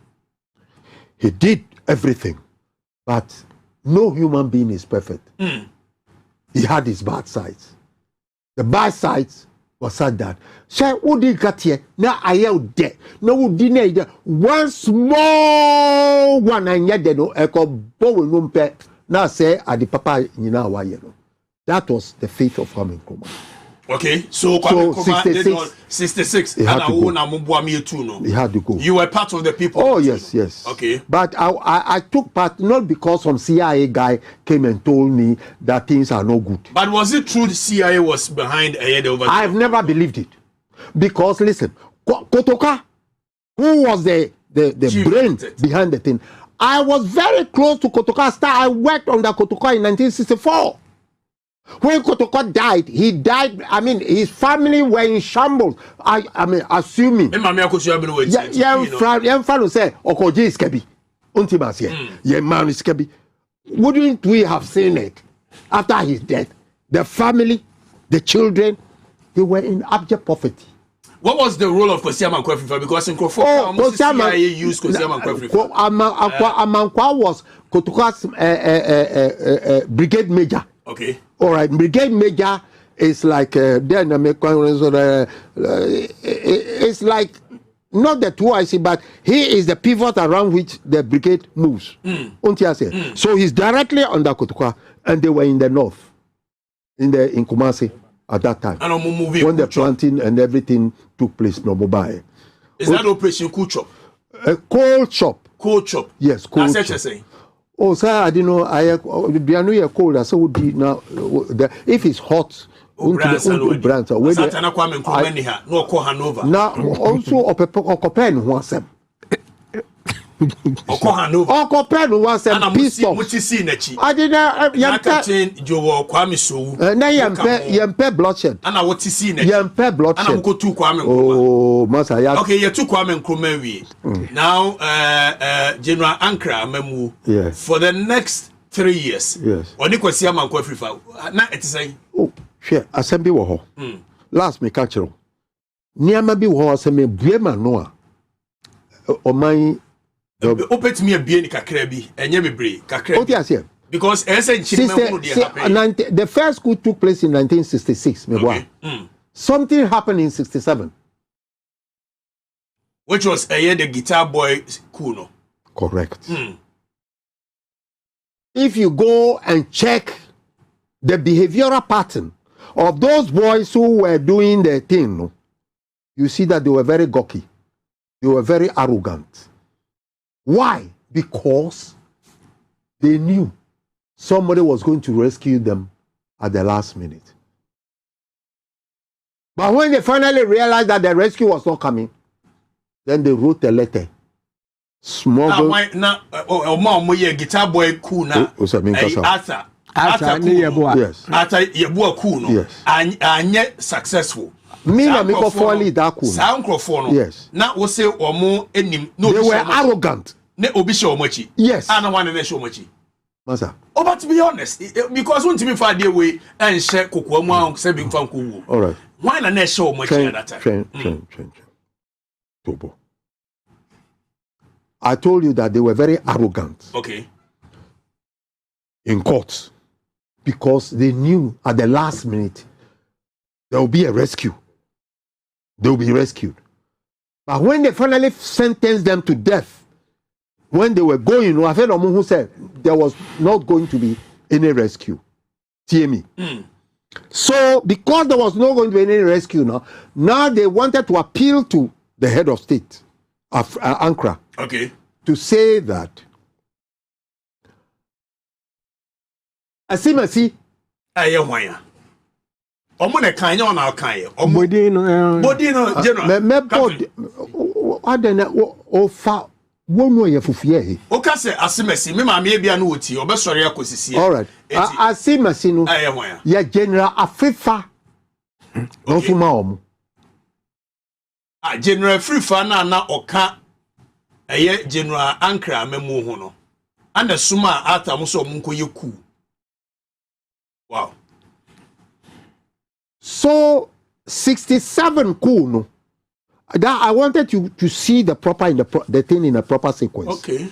He did everything, but no human being is perfect. He had his bad sides. The bad sides was said that. Say, who did got here? Now I am dead. No, who didn't one small one and yet they no echo bow no pet. Now say at the papa you know why you know. That was the fate of Kwame Nkrumah.
Okay, so 66 and he
had to go.
You were part of the people.
Oh yes.
Okay,
but I took part not because some CIA guy came and told me that things are no good.
But was it true the CIA was behind Ayede over?
I've never believed it, because listen, Kotoka, who was the brain behind the thing, I was very close to Kotoka. I worked under Kotoka in 1964. When Kotoka died, he died. I mean, his family were in shambles. I mean, assuming. Say, Okoji is kebi. Untimas ye man is kebi. Wouldn't we have seen it after his death? The family, the children, they were in abject poverty.
What was the role of Kwesi Amankwa? Because in Kofoka, CIA used Kwesi Amankwa.
Amankwa was Kotoka's brigade major.
Okay.
All right, brigade major is like it's like not the 2IC, but he is the pivot around which the brigade moves. So he's directly under Kotoka, and they were in the north, in Kumasi at that time. When the planting and everything took place, no mobile.
Is that Operation Coal Chop?
Coal Chop.
Coal Chop.
Yes, coal chop. Oh, sir, I didn't know. I cold. I saw now. If it's hot,
brands.
Now also Okopen was them. Okopen was them. Peace off. I didn't. Yempe bloodshed. Yempe bloodshed. Oh, Masaya.
Okay, you took Kwame Nkrumah. Now, General Ankara Memu.
Yes.
For the next 3 years.
Yes.
Oni Kwesi Amankwa Frifa. Na it is
oh, sure. Assembly wo ho. Last me catch you. Niama bi wo ho aseme buema no a. Oman
opet me bie ni kakra bi enye bebre kakra.
What you say?
Because the
first coup took place in 1966. Okay. Something happened in 67.
Which was a year the guitar boy coup, no?
Correct. If you go and check the behavioral pattern of those boys who were doing their thing, no, you see that they were very gawky. They were very arrogant. Why? Because they knew somebody was going to rescue them at the last minute. But when they finally realized that the rescue was not coming, then they wrote a letter. Smuggled.
Guitar boy cool now. Arthur.
Yes.
Arthur Yabua cool no.
Yes.
And yet successful.
Me na me folly that cool.
Sound crofone.
Yes.
Now we say omo enim. No,
they were arrogant.
Ne obisha omochi.
Yes.
I don't want to show omochi.
Masa.
Oh, but to be honest, because when to be far away and share Kukuama, saving from Kuku.
All right.
Why not show much at that time?
Tobo. I told you that they were very arrogant.
Okay.
In court. Because they knew at the last minute there will be a rescue. They will be rescued. But when they finally sentenced them to death, when they were going, I heard Omu who said there was not going to be any rescue. TME. So, because there was not going to be any rescue now they wanted to appeal to the head of state of Ankara.
Okay.
To say that Asimasi.
Wanya. Omune kanya on our kanya.
Bodino
General. Ofa. One way fufie.
Oka se Asimasi, me ma me bia no oti, obesori akosisi.
All right. Asimasi no. Ya General Afrifa. No fuma omu.
General Afrifa na oka General Ankara memu ho no. And the suma ata mo so omunko yeku. Wow.
So 67 coup no. That I wanted you to see the proper the thing in a proper sequence.
Okay.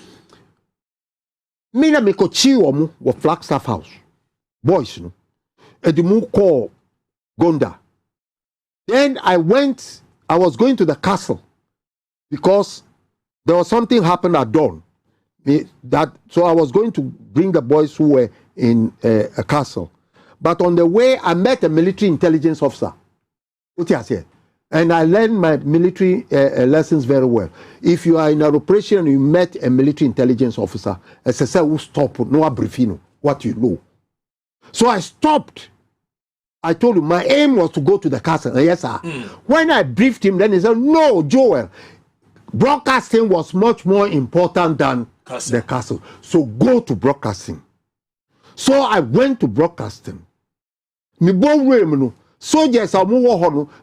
Mina me ko chi omu wo Flagstaff House. Boys no. Edimu call Gonda. Then I was going to the castle because there was something happened at dawn. So I was going to bring the boys who were in a castle. But on the way, I met a military intelligence officer. And I learned my military lessons very well. If you are in an operation and you met a military intelligence officer, as I said, who stop, no briefing, what you know. So I stopped. I told him my aim was to go to the castle. And yes, sir. When I briefed him, then he said, no, Joel, broadcasting was much more important than the castle. So go to broadcasting. So I went to broadcasting. Soldiers are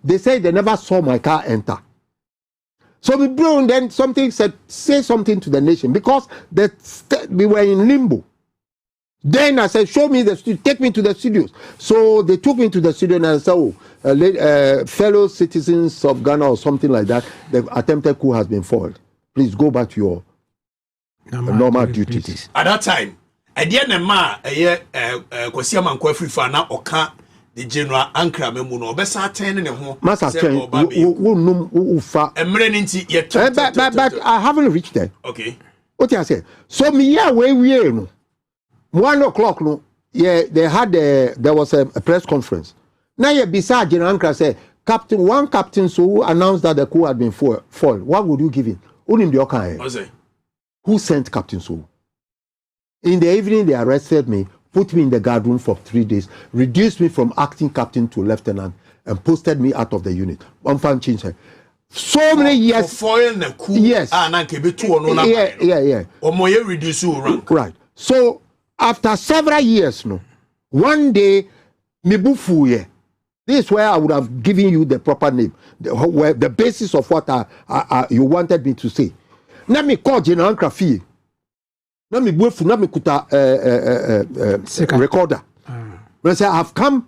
they say they never saw my car enter. So then something said, say something to the nation because we were in limbo. Then I said, show me the studio, take me to the studios. So they took me to the studio and I said, fellow citizens of Ghana or something like that, the attempted coup has been foiled. Please go back to your normal duties.
At that time, I didn't know the general Ankara memuno besa attend ne ho
must attend but I haven't reached there.
Okay.
What I say? So me yeah we no 1 o'clock no yeah they had there was a press conference. Now yeah beside General Ankara say one captain so announced that the coup had been foiled. What would you give him? Only the okay. Who sent Captain So? In the evening they arrested me, put me in the guard room for 3 days, reduced me from acting captain to lieutenant, and posted me out of the unit. One fan changed. So many years.
Foil the coup.
Yes.
Yeah. Or more reduce your rank.
Right. So after several years, one day, Mibufuye. This is where I would have given you the proper name, the basis of what you wanted me to say. Let me call General Ankara. Let me go for kuta recorder. When I say I've come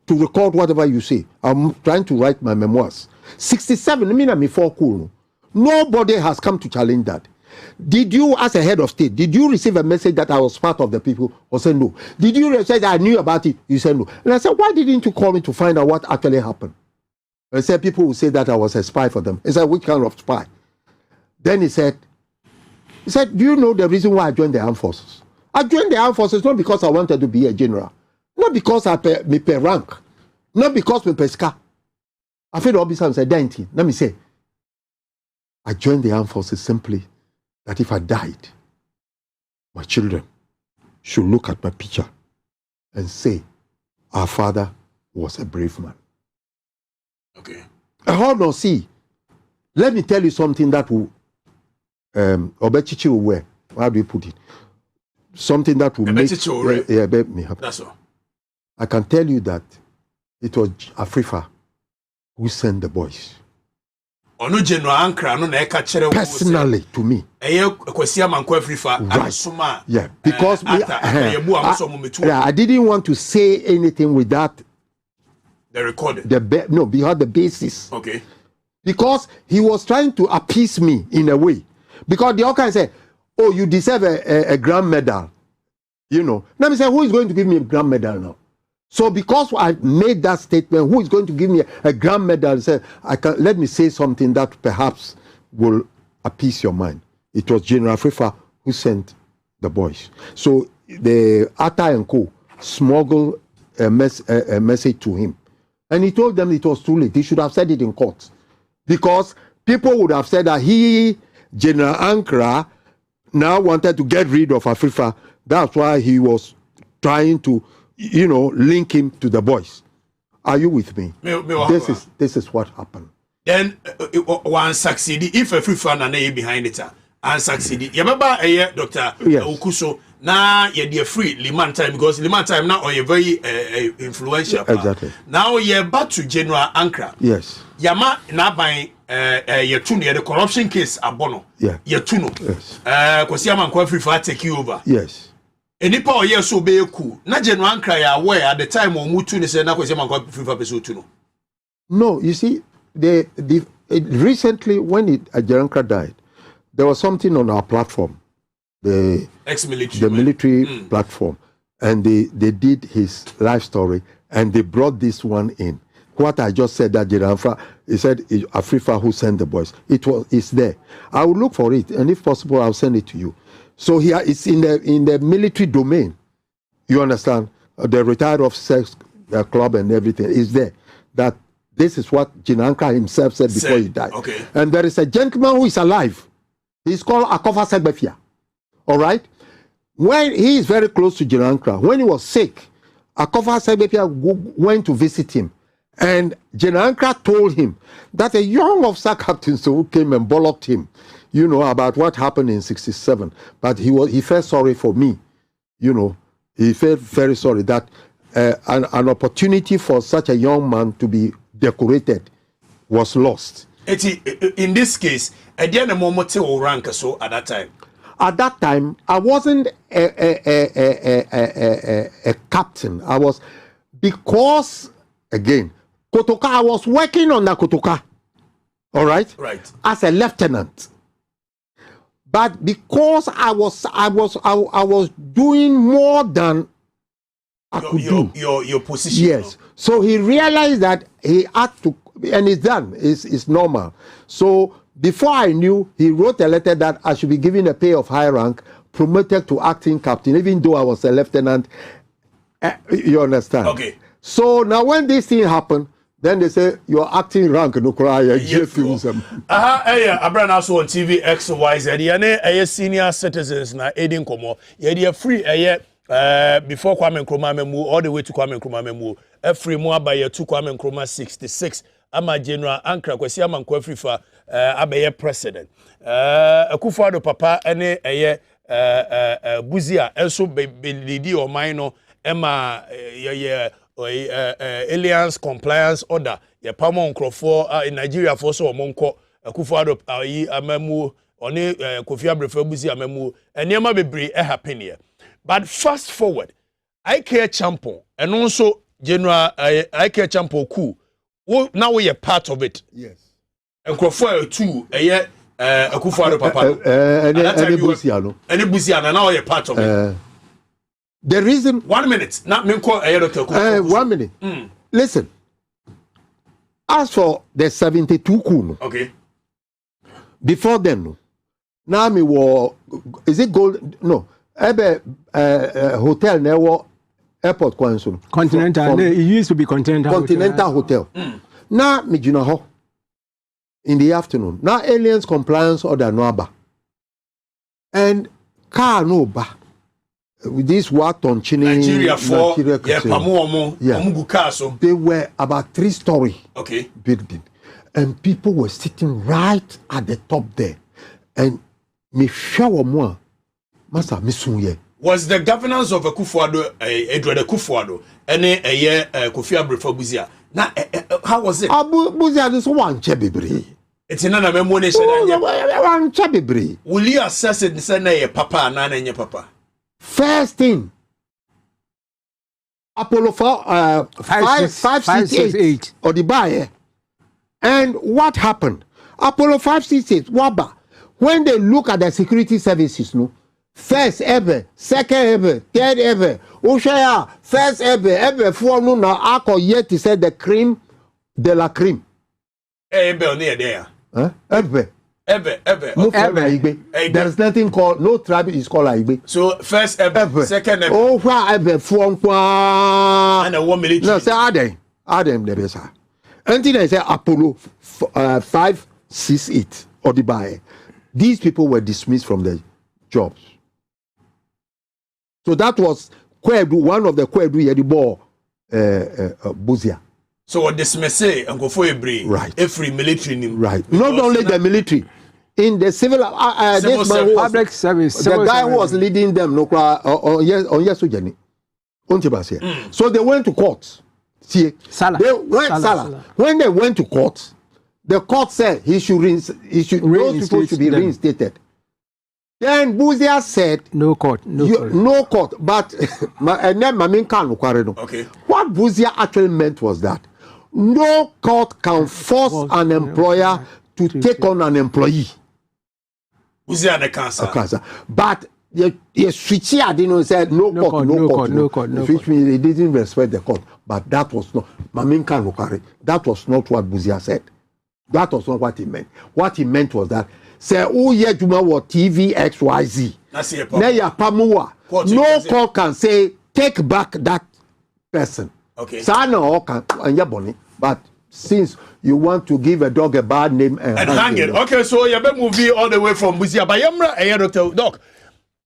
to record whatever you say, I'm trying to write my memoirs. 67, I mean I'm before cool. Nobody has come to challenge that. Did you, as a head of state, did you receive a message that I was part of the people? Or say no? Did you say that I knew about it? You said no. And I said, why didn't you call me to find out what actually happened? And I said, people will say that I was a spy for them. He said, which kind of spy? Then he said, do you know the reason why I joined the armed forces? I joined the armed forces not because I wanted to be a general, not because I pay rank, not because I pay ska. I feel the officer said, let me say, I joined the armed forces simply that if I died, my children should look at my picture and say, our father was a brave man.
Okay.
Hold on, see. Let me tell you something that will Obechichi will wear. How do you put it? Something that will make me happy.
That's all.
I can tell you that it was Afrifa who sent the boys. Personally to me. Right. Yeah, because I didn't want to say anything without
the recording.
Behind the basis.
Okay.
Because he was trying to appease me in a way. Because the other guy said, oh, you deserve a grand medal. Let me say, who is going to give me a grand medal now? So because I made that statement, who is going to give me a grand medal? Said, let me say something that perhaps will appease your mind. It was General Afrifa who sent the boys. So the Atta and Co. smuggled a message to him. And he told them it was too late. He should have said it in court. Because people would have said that General Ankara, now wanted to get rid of Afrifa. That's why he was trying to, link him to the boys. Are you with me? This is what happened.
Then one succeeded if Afrifa and behind it and succeeded. You remember Dr. Okuso? Now you're free Liman time because Liman time now you're very influential.
Exactly.
Now you're back to General Ankara.
Yes.
Yama now by the corruption case abono.
Yeah.
Yetuno.
Yes.
Because Yama and Kwafri take you over.
Yes.
Any power yes so be cool. Na General Ankara ya aware at the time when Mutu say na Kwasi Yama and Kwafri peso tuno.
No, you see, recently when General Ankara died, there was something on our platform. The military platform, and they did his life story, and they brought this one in. what I just said, that Jiranfa, he said Afrifa who sent the boys. It's there. I will look for it, and if possible, I'll send it to you. So here it's in the military domain. You understand? The retired officers club and everything is there. That this is what Jinanka himself said before he died.
Okay.
And there is a gentleman who is alive. He's called Akofa Segbefia. All right? When he is very close to Jinanka, when he was sick, Akofa Segbefia went to visit him. And Jinanka told him that a young officer captain who came and bollocked him, you know, about what happened in 67. But he felt sorry for me. You know, he felt very sorry that an opportunity for such a young man to be decorated was lost.
In this case, at the end of the moment, rank so at that time.
At that time, I wasn't a captain. I was, because again, Kotoka. I was working on the Kotoka. All right.
Right.
As a lieutenant. But because I was doing more than I could do.
Your position.
Yes. So he realized that he had to, and it's done. It's normal. So before I knew, he wrote a letter that I should be given a pay of high rank, promoted to acting captain, even though I was a lieutenant. You understand?
Okay.
So now when this thing happened, then they say your acting rank no cry.
Abranaa so on Tvxyz. The senior citizens na edin komo. Ye free before Kwame Nkrumah memu all the way to Kwame Nkrumah memu. Free mo abaye to Kwame Nkrumah 66. Ama General Ankra Kwesi Amanko Afrifa abaye president. Akufo-Addo papa ene Buzia enso be lidi o man no ema Alliance Compliance Order ye pamo nkrofo in Nigeria for so omonko Akufo-Addo amemu oni Kofi Abrefa Buzia amemu enema bebre happen here. But fast forward, I care champion and also General I care champion coup. Now we are part of it.
Yes.
And Crawford too, Akufo-Addo papa.
Any Busiano.
Any Busiano, now we are part of it.
The reason.
1 minute. Not me call Dr.
1 minute. Listen. As for the 72 coup.
Okay.
Before then, no. Now me war. Is it gold? No. Hotel never airport Continental.
It used to be Continental
Hotel. Now me jina in the afternoon. Now Alliance Compliance Order no aba. And car no ba. With this what on
Nigeria for they
were about 3-story building. And people were sitting right at the top there. And me shower more. Was
the governance of Akufo-Addo Edward Akufo-Addo any Kofi Abrefa Buzia? Now how was it?
Buzia is one chebibre.
It's in an memory
one chebibre.
Will you assess it and say papa and your papa?
First thing, Apollo 568 or the buyer. And what happened? Apollo 568 Waba. When they look at the security services, no. First ever, second ever, third ever. Oshaya, first ever, for no na ako yet to say the cream de la cream.
Ever near there.
Ever. There is nothing called, no tribe is called Igbe.
So first ever, second ever.
Oh, why ever for
and a 1 minute.
No, say Adam the best. Until I say Apollo 568 or the buyer. These people were dismissed from their jobs. So that was one of the Kwedu Yedibo Buzia.
So what dismiss and go for a break.
Right.
Every military.
Right. Not only the military. In the civil this man
public service.
The guy who was leading them on Yesujani. So they went to court. See,
Salah.
When they went to court, the court said those people should be reinstated. Then Buzia said,
no court.
But okay. What Buzia actually meant was that no court can force an employer to take on an employee.
Buzia the cancer.
But they switch here. I didn't say no court. Which means they didn't respect the court. But that was not Maminka Nukari. That was not what Buzia said. That was not what he meant. What he meant was that say, oh yeah, Juma was Tvxyz. No court can say take back that person.
Okay.
But since you want to give a dog a bad name and hang it.
Okay, so you better move all the way from Buzia. But Dr. Doc,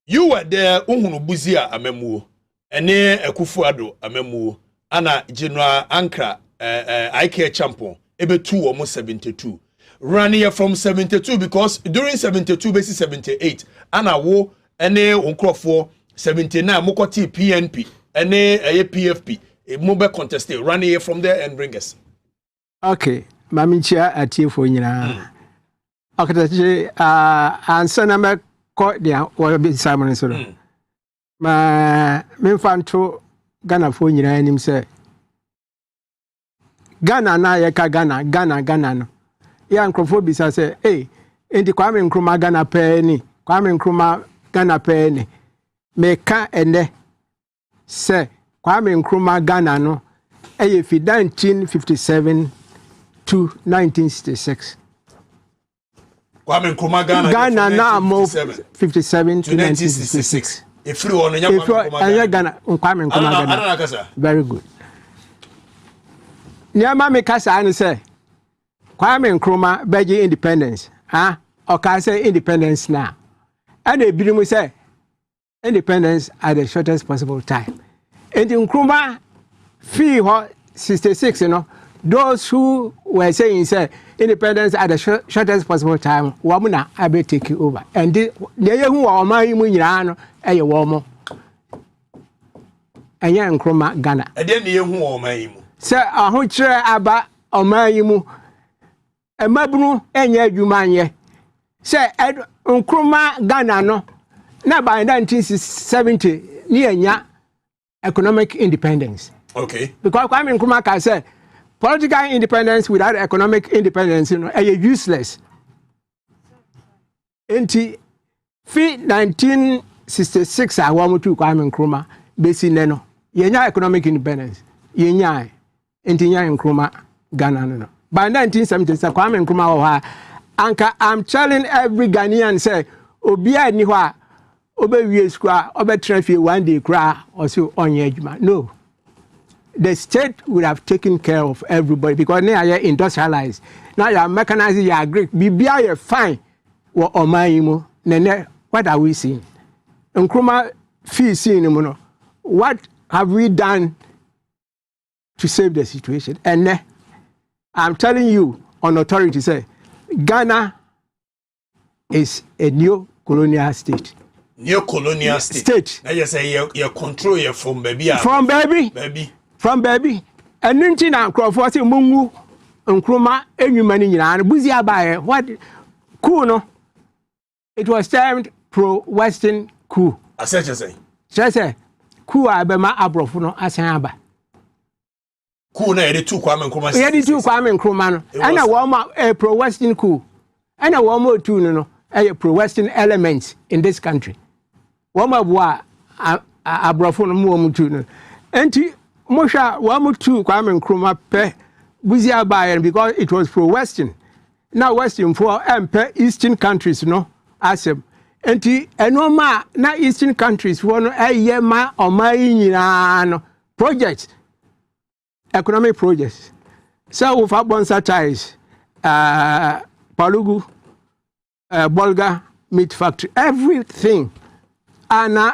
you were there, Buzia amemu, ene Ekufuado amemu, ana General Ankara, IK champion, ebe 2 almost 72. Run here from 72 because during 72 basis 78, ana wo ene unkro 79 mokoti PNP, ene PFP, mobile contested. Run here from there and bring us.
Okay, Mamincha at you for you. Okay, and son of my court there, or be Simon and so. My Minfanto Ghana for you and him say Ghana na yaka Ghana no. Ya Nkrofo say, hey, in the Kwame Nkrumah Ghana penny, Kwame Nkrumah Ghana penny. Meka ene say Kwame Nkrumah Ghana no. Hey, if 1957 to 1966.
Kwame Nkrumah
Ghana now move 57 to 1966.
If you want to
Ghana, Kwame Nkrumah Ghana. Very good. Nyama me kasa ani say Kwame Nkrumah beji independence. Or can say independence now. And they believe me say independence at the shortest possible time. And Nkrumah fee 66, you know. Those who were saying say independence at the shortest possible time, wamuna abe take you over. And the who are my munyano a woman. And young Nkrumah Ghana.
And then you who are my
sir, a hunter aba or my mu a mabru and ye humanye. Sir, Nkrumah Ghana no. Now by 1970 near economic independence.
Okay.
Because Kwame Nkrumah can say political independence without economic independence, you know, are useless. Enti 1966 I want to Kwame Nkrumah basi neno. Yenya economic independence. Yenya enti nya Nkrumah Ghana no. By 1970 Kwame Nkrumah anka I'm telling every Ghanaian say obia ni hwa obe wie skua obe traffic one day cry or so onye adwuma. No. The state would have taken care of everybody because now you're industrialized. Now you're mechanized, you're Greek. Bibia you're fine. What what are we seeing? Nkrumah fee seeing what have we done to save the situation? And I'm telling you on authority say Ghana is a new colonial state.
New colonial state. Now you say you control you from baby.
From baby. From baby. And nothing and Crawford say Mungu Nkrumah enyumani nyina Buzia bae what coup no. It was termed pro-Western coup.
I said you say.
Say coup abema abrofo no asan aba.
Coup na yede tu Kwame Nkrumah.
Yede tu Kwame Nkrumah no. And a woman a pro-Western coup. And a woman tu no a pro-Western element in this country. Woman boa abrofo no mu tu no. Enti Mosha Wamutu Kwame Nkrumah pe Buzia Bayer because it was pro-Western. Now Western for Eastern countries, no, asem. Enti enoma na Eastern countries for no yema or my projects, economic projects. So with Abonsa ties, Palugu, Bolga meat factory, everything. And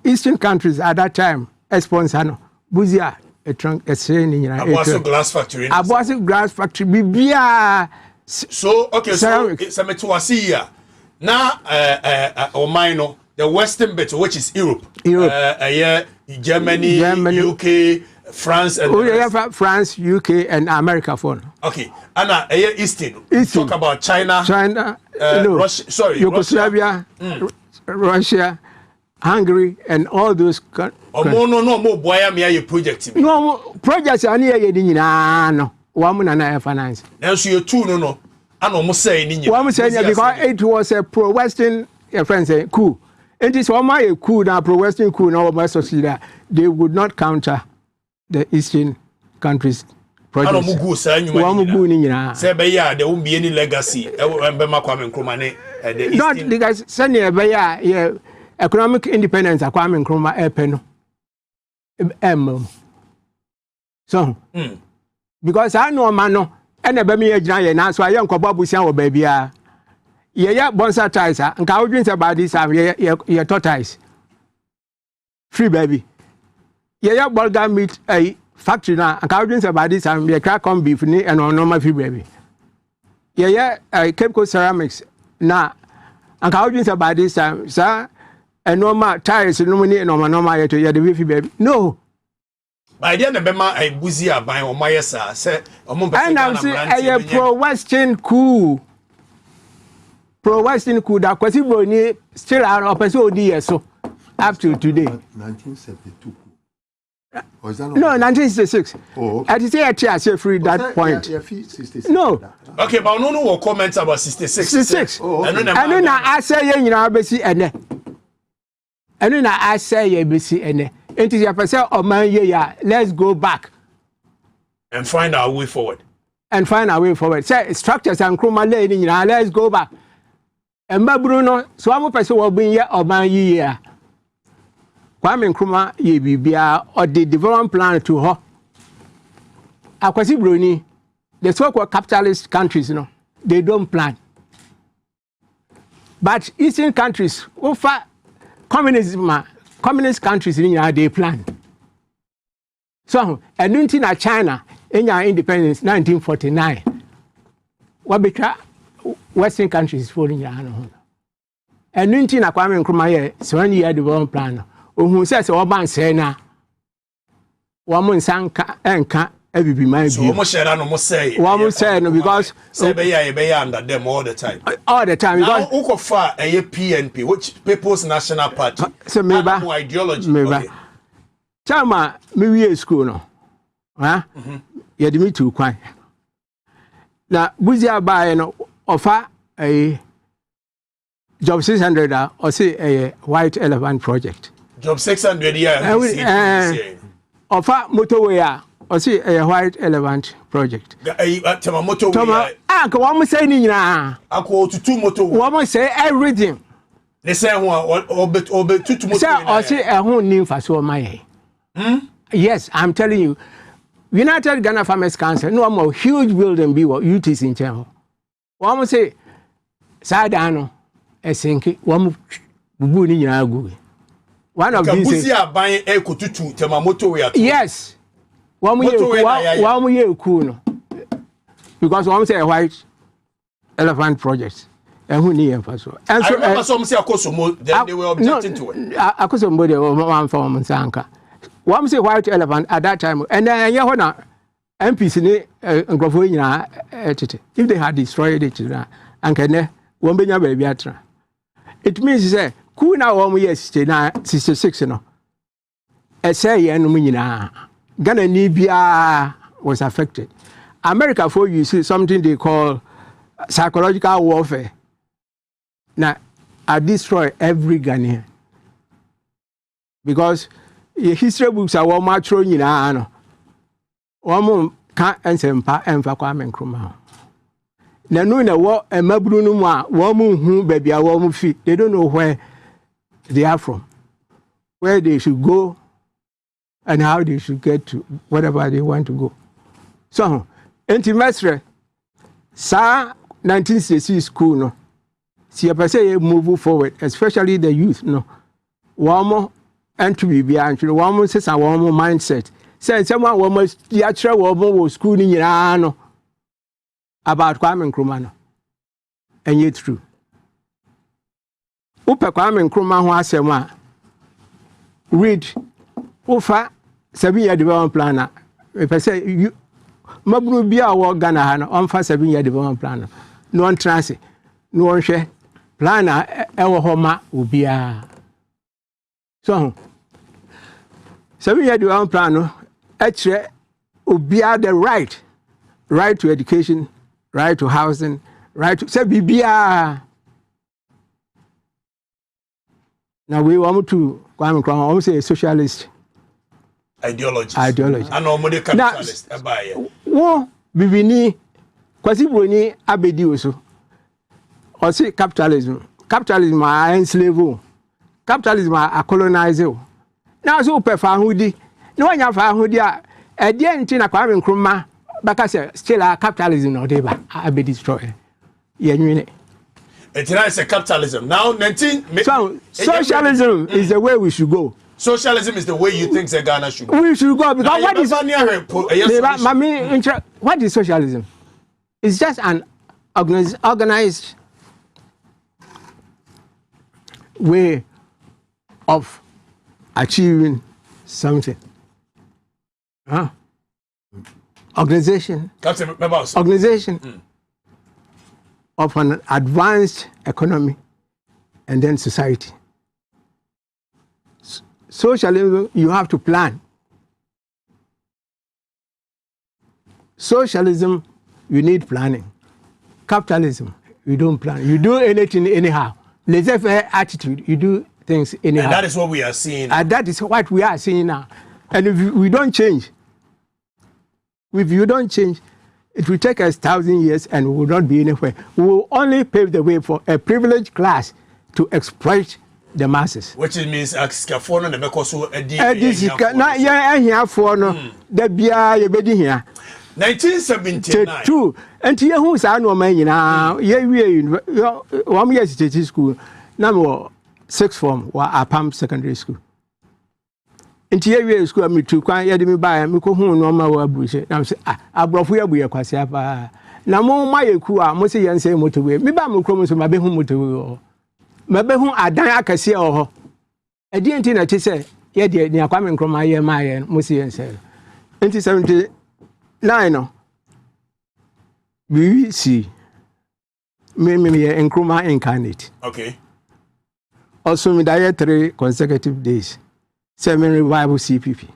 Eastern countries at that time, sponsor Buzia a trunk a saying
Aboaso glass factory.
Aboaso glass factory bibia.
So okay, so it's a metuasia. Now Omaino, the western bit, which is Europe. Germany, UK, France and
France, UK and America for.
Okay. Anna Eastern. Talk about China. Russia, sorry.
Yugoslavia, Russia. Hungary and all those countries.
No more boy me your project.
No projects are near you no. Woman and I finance.
Now so you two no. I no say ni.
Woman saying because it was a pro-Western friends say coup. It is all my coup now, pro-Western coup now, my society, they would not counter the Eastern countries.
There won't be any legacy.
Not because Sunday, economic independence, Kwame Nkrumah Epeno. So, because I know man, and a baby giant, now so I am Kobabusian baby. Yeah, bonsa ties, and cow drinks about this, your tortoise. Free baby. Yeah, bulgar meat a factory now, and cow drinks about this, and your crack on beef and on normal free baby. Yeah, Cape Coast ceramics now, and cow drinks about this time, sir, and normal tires, no money, no normal to your beefy baby. No.
By the end of Bema, I buzia by Omayasa, said, and
I'm saying, a pro-Western coup. Pro-Western coup that Kwesi still are opposite years so up to today.
1972.
No, 1966.
Oh,
okay. At the say free that point. No.
Okay, but no comments about 66.
66. Oh, okay. And then I say you know besi ene. And then I say you besi ene. It is your person of man yeah. Let's go back
and find our way forward.
Say structures and Nkrumah lady, you know, let's go back. And Bruno, so I'm a person will be here or man year. Kwame Nkrumah ye bibia or the development plan to her. Akwasi Bruni, the so-called capitalist countries, you know, they don't plan. But Eastern countries, over communist countries in India, they plan. So, and in China, in your independence, 1949, what became Western countries following your hand. And in Kwame Nkrumah, 7-year development plan. Who says, "Oh, man, say now, woman sanka and can't be my view."
Almost said, "I almost say,
woman said, because
be under them all the time."
All the time.
Now, who far a PNP, which People's National Party?
So, maybe
ideology.
Maybe. Chama, maybe school, no? Huh? You had me too quiet. Now, Buzia by an offer a job 600 or say a white elephant project.
Job 600
offer motorway or see a white elephant project.
Motorway.
One say Nina.
I call to two motor.
One say everything.
They say or two motor.
Or say a whole new for so my. Yes, I'm telling you. United Ghana Farmers Council, no more huge building be what UTC in Channel. One say Sadano, a sinky, one booty in Agu. One of these
buying a kututu motorway.
Yes. One year cool. Because one say a white elephant project. And who near for so. And so
some say then they were objecting to it.
I could somebody one from Sanka. One say white elephant at that time. And then you know MPs in if they had destroyed it and can one be baby atra. It means say Kuna 1 year 66 no. Say and Munina. Ghana Nibia was affected. America for you see something they call psychological warfare. Now I destroy every Ghanaian. Because history books are one much thrown in no. One can't answer and for Kwame Nkrumah. Now no na war and Mabruno woman who baby a woman feet. They don't know where they are from, where they should go, and how they should get to whatever they want to go. So, anti-mestre, sa 1960 school no. Si a person move forward, especially the youth no. One more entry be actually one more says a one more mindset. Say someone woman the actual woman was schooling no about Kwame Nkrumah no. And yet true. Upe Kwame Nkrumah ho asema read ufa 7-year development plan if I say you mabru bia wo Ghana ha no on fa 7-year development plan no on transit no on hwe plan e wo ho ma obia so 7-year development plan no actually obia the right to education, right to housing, right to say bibia. Now we want to Kwame Nkrumah almost say socialist
ideology.
And
normally capitalist.
Wo bibini kwasi broni abedi oso. Or say capitalism. Capitalism are enslave. Capitalism are colonize. Now so prefer hudi. No one have hudi a dear na Kwame Nkrumah because still capitalism or deba abe destroy. Yeah,
it's a capitalism. Now, 19.
So, socialism is the way we should go.
Socialism is the way you think the Ghana should go.
We should go because what is socialism? It's just an organized way of achieving something. Organization. Of an advanced economy and then society. Socialism, you have to plan. Socialism, you need planning. Capitalism, you don't plan. You do anything anyhow. Laissez-faire attitude, you do things anyhow.
And that is what we are seeing.
And that is what we are seeing now. And if we don't change, if you don't change, it will take us 1,000 years and we will not be anywhere. We will only pave the way for a privileged class to exploit the masses.
Which means Axcafono and Mekoso
the Bia
1979.
And here who's our man now? Yeah, we 1 year state school, number 6th form or Apam Secondary School. And here we school me to quiet me by me go home normal bullshit. Now say, I brought we are quasiapa. Now, my kua, must say, and say motorway. Maybe I'm chromosom, my behum motorway. My behum, I die, I can see or I didn't think that he said, yeah, dear, coming from my year, my and Musi and said. 1979, we see me and Nkrumah incarnate.
Okay.
Also, me died 3 consecutive days. 7 revival CPP.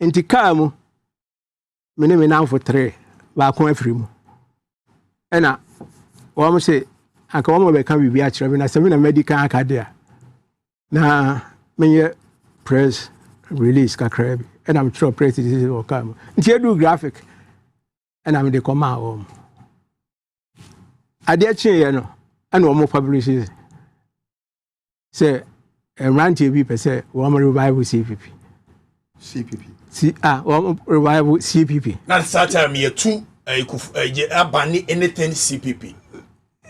Inti kamu, me now for 3. Ba ko afiri mu. Ena, wo mo say, anka wo mo be kan bibia kire me na se me na medical academia. Na me press release kakra bi. Ena I'm sure press this will come. Inti do graphic. Ena me dey come out. Ade chi ye no, ena wo mo publish it. Say rant bi per se wo mo revival CPP. Revival CPP.
That's that time you two abani anything CPP.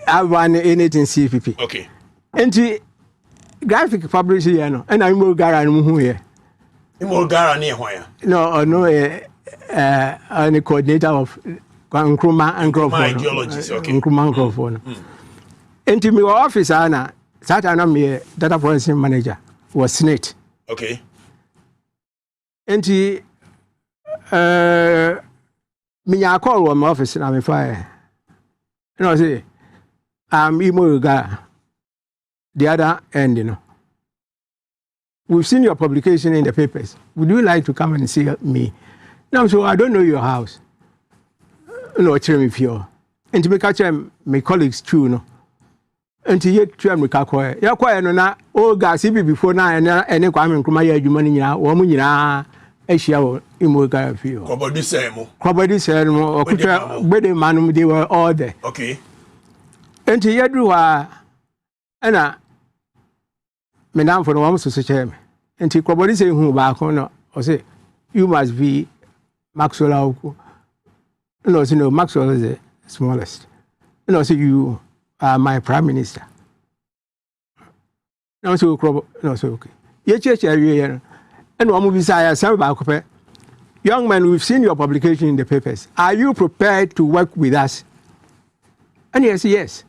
Abani anything CPP.
Okay.
And the graphic publisher, you know, and I'm more gara and who here.
More gara near where?
No, I'm the coordinator of Nkrumah and
ideologies. Okay.
Nkrumah microphone. And to my office, Anna, Saturday, me data processing manager was SNET.
Okay.
And he, me I call my office and I'm fire. You know, say, I'm emo guy. The other end, you know. We've seen your publication in the papers. Would you like to come and see me? Now, so I don't know your house. No, tell me if you're. And to make my colleagues too, no. And to yet try me kakwa. Ya kwa no na o ga CB before na ene Kwame Nkrumah ya adwuma ni nyina wo mu nyina ehia wo imo ga fio.
Kobodi say mo
okuta gbede manum they were all there.
Okay.
And to yedru wa ana me nam for no wo so che me. And to kobodi say hu ba ko no o say you must be Maxwell Auku. No, so no, Maxwell is the smallest. No, so you my prime minister. No, so no, so okay. And one movie say, young man, we've seen your publication in the papers. Are you prepared to work with us? And he said, yes.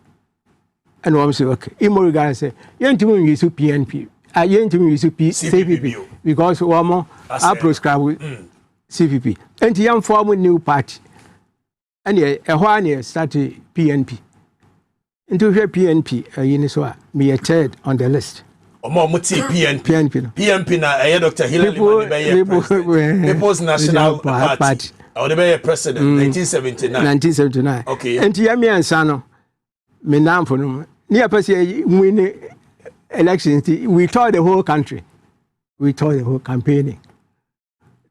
And one say, okay. Imo guy say, you ain't even use PNP. You ain't even use CPP because one more I prescribe CPP. And the young form a new party. And a one year started PNP. Into here PNP, Uniswa, me a third on the list.
PNP na Dr. Hillary People's National Party. I would be a president 1979. Okay.
And Yami and Sano, me nam for them. Near Percy winning elections, we toured the whole country. We toured the whole campaigning.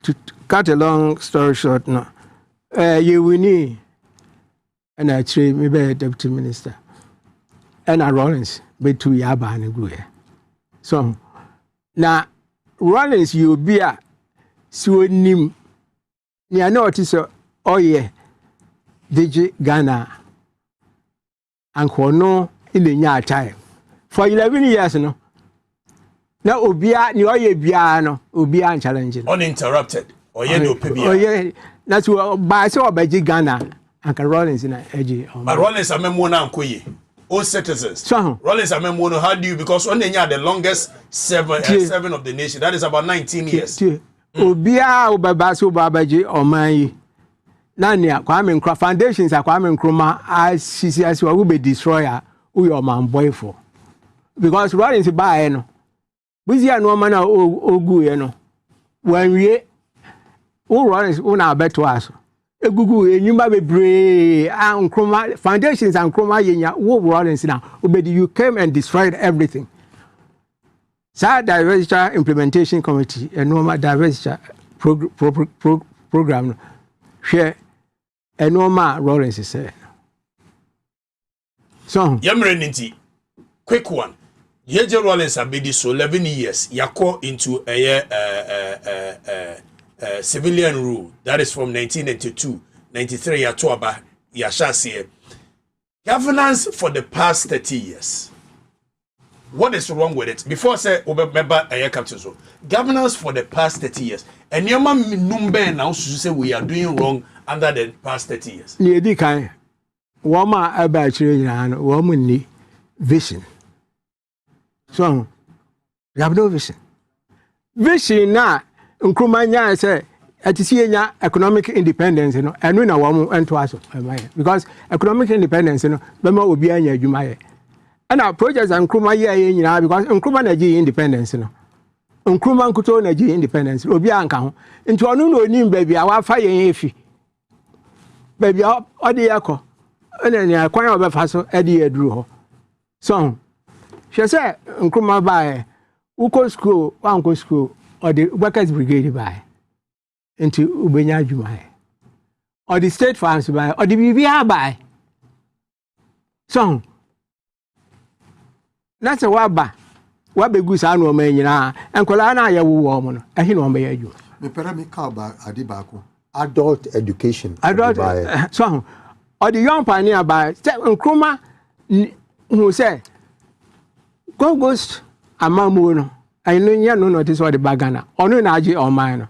To cut a long story short, no, you will need, and actually maybe a deputy minister, and a Rollins, but to Yaba and Guya. So now, Rollins, you be a so nim. I notice, oh yeah, DJ Ghana, and no in the near time. For 11 years, no. Now, Obia, New Year Biano, Obia challenging.
Uninterrupted. Or yeah, no PBA.
Oh, yeah. That's what by so by Ghana and Rollins in a edgy.
But Rollins, I remember one Koye. All citizens. So, Rollins, I remember how do you, because on the longest seven of the nation, that is about 19 years.
Obia, Obabaso Babaji, or my Nania, Kwame Nkrumah foundations are Kwame Nkrumah as she says, will be destroyer, who your man boy for. Because Rollins by no. Busy and woman ogu eno. When we Rollins una beto aso. Egugu enyuma bebre and Nkrumah foundations and Nkrumah yenya wo Rollins now. Obedi you came and destroyed everything. Sa diversity implementation committee and normal diversity program share and normal Rollins is say. So
Yamre Ninti, quick one. Yeje Rollins have been so 11 years. Yako into a civilian rule. That is from 1992, 93 Yatuaba Yashasi. Governance for the past 30 years. What is wrong with it? Before I say remember captain so governance for the past 30 years. And your man number now say we are doing wrong under the past 30 years.
Niedi kan woma abachire nyana womu ni vision. So, you have no vision. Vision na Nkrumah nya say atisienya economic independence no enu na wo ento aso because economic independence no bema obi anya adwuma ye. And projects and Nkrumah ye nyina because Nkrumah na gi independence no. Nkrumah nkuto na gi independence obi anka ho. Nti onu no onim baabi a wa fa ye efi. Baabi o de yakọ. Ene ne akwan obefa so e de aduru ho. So she say Nkrumah by uko school, wanko school, or the workers brigade by into Ubenya Jumai. Or the state farms by, or the BBR by. So that's a waba. Wabe gusa no menyina. And kolana ya wu woman. And he no me you.
Me pera me call back adibako. Adult education.
Adult so or the young pioneer by Nkrumah who say Gogos amamu no anya no notice what the bagana onu na agi on mine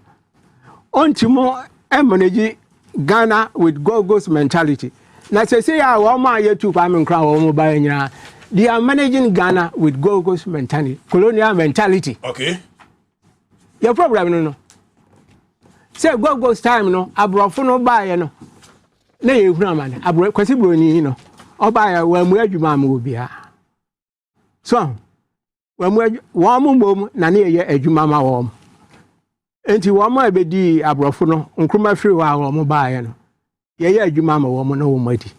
ontimo emanage Ghana with Gogos mentality na say ya wo ma ye tu Kwame Nkrumah wo mo ba nyina they are managing Ghana with Gogos mentality colonial mentality.
Okay,
your problem no say Gogos time no abrofo no ba ye no na ye hunu amane abro kwasi broni no oba ya wa mu adwuma am obia. So, when we warm mom, Nani adwuma ma warm. Enti wama ebedi abrofo no Nkrumah free wa mobile no. Ye adwuma ma warm no womadi.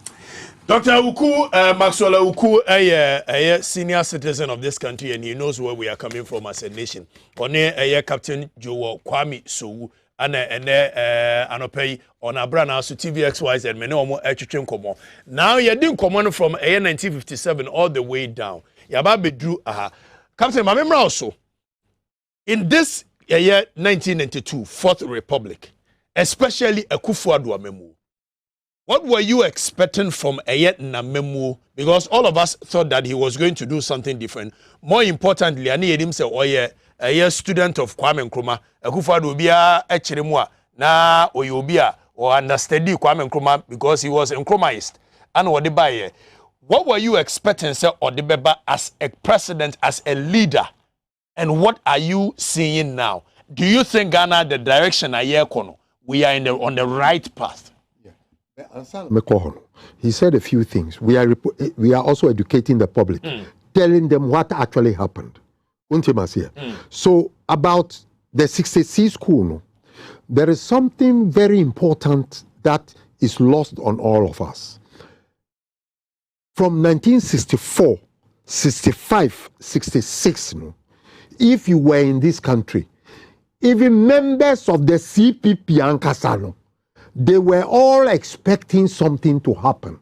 Dr. Uku, Maxwell Uku, a senior citizen of this country, and he knows where we are coming from as a nation. On a Captain Joe Kwame Sowu, and Anopay on Abranaa, so Tvxyz, and Menomo Etching Common. Now you're doing command from 1957 all the way down. Yababe drew Captain Mamemra also. In this year 1992, Fourth Republic, especially Akufo-Addo memo. What were you expecting from Ayet Namemu? Because all of us thought that he was going to do something different. More importantly, Ani Edim said, "Oh yeah, a student of Kwame Nkrumah, Akufo-Addo bia echiremwa na oyobia or understudy Kwame Nkrumah because he was Nkrumahist and what the buyer." What were you expecting, sir, Odibeba, as a president, as a leader? And what are you seeing now? Do you think Ghana, the direction we are on the right path?
He said a few things. We are also educating the public, telling them what actually happened. So about the 60C school, there is something very important that is lost on all of us. From 1964 65, 66, no, if you were in this country, even members of the CPP and Kasano, they were all expecting something to happen.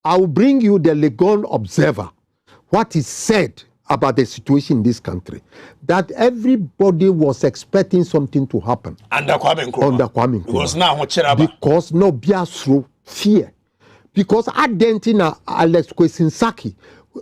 I will bring you the Legon Observer, what is said about the situation in this country, that everybody was expecting something to happen.
Under Kwame Nkrumah.
Because no biasro fear. Because Argentina, Alex Kwesinsaki,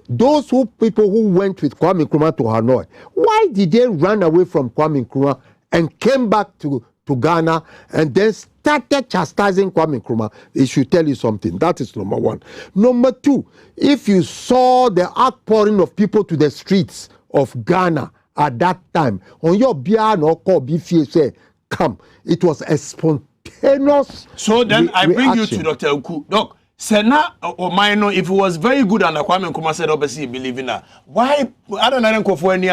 those people who went with Kwame Nkrumah to Hanoi, why did they run away from Kwame Nkrumah and came back to Ghana and then started chastising Kwame Nkrumah? It should tell you something. That is number one. Number two, if you saw the outpouring of people to the streets of Ghana at that time, on your bian or call BFA come, it was a spontaneous.
So then I bring
reaction.
you to Dr. Uku. Doc, Sena or Mino, if it was very good and Kwame Nkrumah said obviously believe in that, why I don't know for any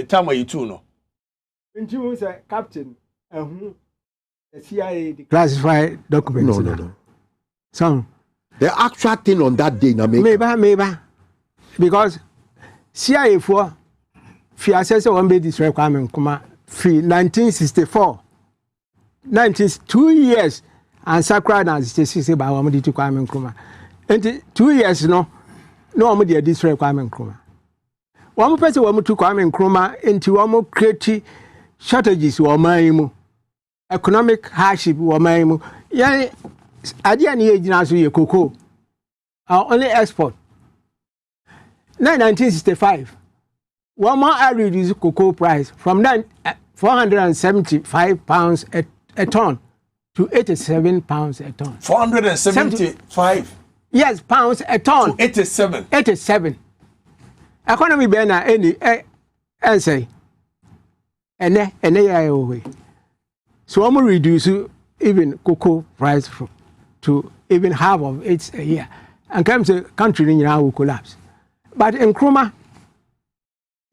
time you too no?
When say captain, the CIA classified documents.
No.
So
the actual thing on that day,
maybe because CIA for access one be this requirement Kwame free 1964, 2 years. And Sakra and Stacey by one to Kwame Nkrumah. And 2 years no one did this Kwame Nkrumah. One person want to Kwame Nkrumah into one creative strategies or maimu, economic hardship or maimu. Yeah, I didn't age now so you cocoa. Our only export. 1965. One more I reduced cocoa price from £475 a ton. To 87 pounds a ton.
475?
Yes, pounds a ton.
To 87?
87. Economy bena any say. And away. So I'm reduce even cocoa price to even half of it a year. And comes a country in now will collapse. But Nkrumah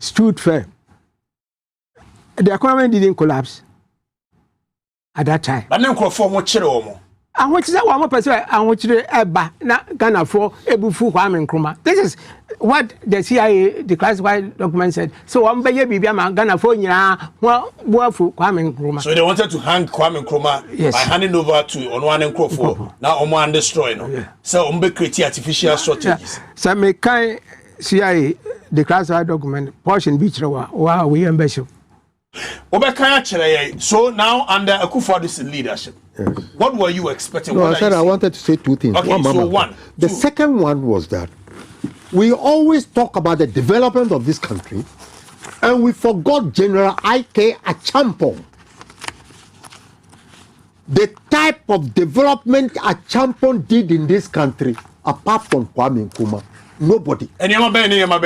stood firm. The economy didn't collapse at that time.
But then for more chiro.
And which is one person and which Eba Ghana for Ebufu Kwame Nkrumah. This is what the CIA, the classified document said. So I'm baby Ghana for Kwame Nkrumah.
So they wanted to hang Kwame Nkrumah by handing over to Onwan Nkrumah. Now Oman destroy no. So create artificial strategies.
So me kai CIA, the classified document portion beach wa we ambassador.
So now under Akufo-Addo's leadership, what were you expecting?
No, I said I wanted to say two things.
Okay,
the second one was that we always talk about the development of this country and we forgot General I.K. Achampong. The type of development Achampong did in this country, apart from Kwame Nkrumah, nobody.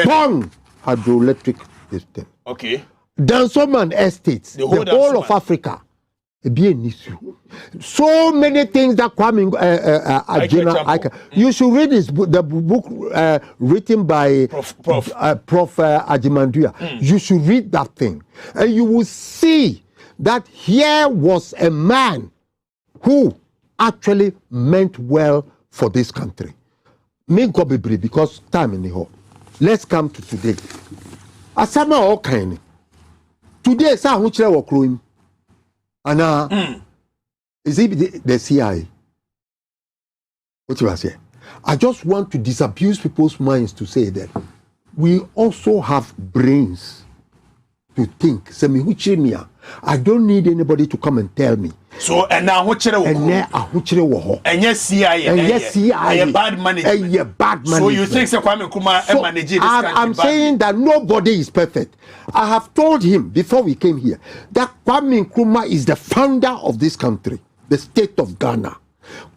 Bong hydroelectric system.
Okay.
Dansoman estates, the whole of Africa. So many things that Kwame you should read his book, the book written by Prof. Ajimanduya. You should read that thing, and you will see that here was a man who actually meant well for this country. Because time in the hall. Let's come to today. Asama all kind. Today, sir, which they were crowing, and is it the CIA? What you are saying? I just want to disabuse people's minds to say that we also have brains to think. I don't need anybody to come and tell me.
So and now what
and
yes, CIA, bad management. So you think Kwame Nkrumah managed this country?
I'm saying that nobody is perfect. I have told him before we came here that Kwame Nkrumah is the founder of this country, the state of Ghana.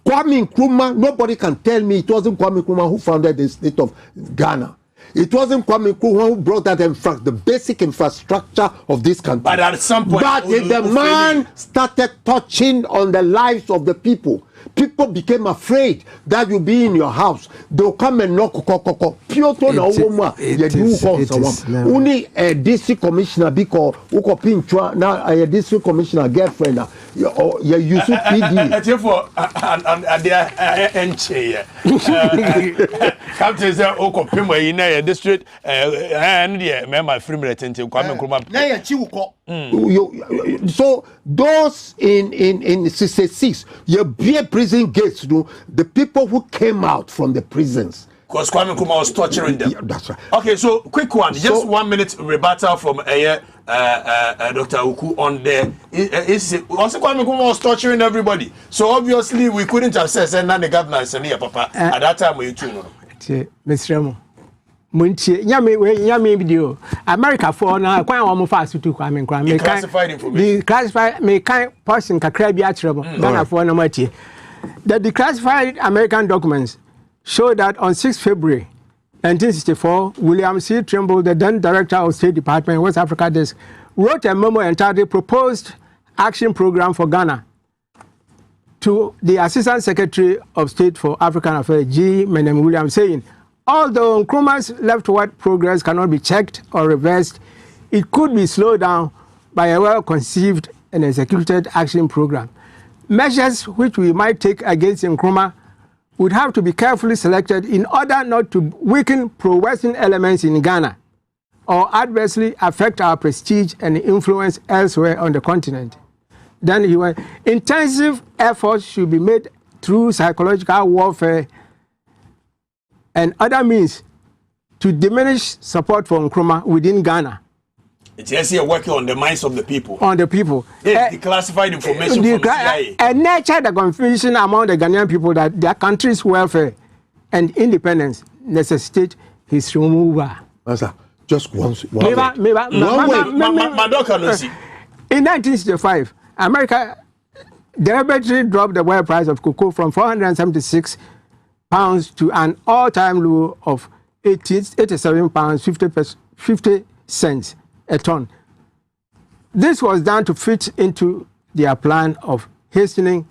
Kwame Nkrumah, nobody can tell me it wasn't Kwame Nkrumah who founded the state of Ghana. It wasn't Kwame Nkrumah who brought that the basic infrastructure of this country.
But at some point,
the man started touching on the lives of the people. People became afraid that you'll be in your house. They'll come and knock. Piotr na woman. You do someone. Only a district commissioner because uko pinchwa na a district commissioner girlfriend. You use PD.
Therefore, and there enche. Captain say uko pimwa in a district and yeah, my free retentive kwame kuma.
So those in 66, you be prison gates, the people who came out from the prisons.
Because Kwame Nkrumah was torturing them.
Yeah, that's right.
Okay, so quick one, just 1 minute rebuttal from Dr. Uku on the. Also, Kwame Nkrumah was torturing everybody. So obviously we couldn't assess and the governor is here, Papa. At that time, we too.
Mr. Remo. Nyame video America for na kwan wa mo fast to Kwame Nkrumah
classified information
classified me kind person kakra bi atrebo Ghana for na matie. The declassified American documents show that on 6 February 1964 William C. Trimble, the then director of State Department West Africa Desk, wrote a memo entitled Proposed Action Program for Ghana to the Assistant Secretary of State for African Affairs G. Menem Williams, saying, although Nkrumah's leftward progress cannot be checked or reversed, it could be slowed down by a well-conceived and executed action program. Measures which we might take against Nkrumah would have to be carefully selected in order not to weaken pro-Western elements in Ghana or adversely affect our prestige and influence elsewhere on the continent. Then he went, intensive efforts should be made through psychological warfare and other means to diminish support for Nkrumah within Ghana.
It's just here working on the minds of the people.
On the people.
Declassified information from CIA.
And nurture the confusion among the Ghanaian people that their country's welfare and independence necessitate his removal.
Master, just one
way. In 1965, America deliberately dropped the world price of cocoa from 476 pounds to an all-time low of 87 pounds 50 cents a ton. This was done to fit into their plan of hastening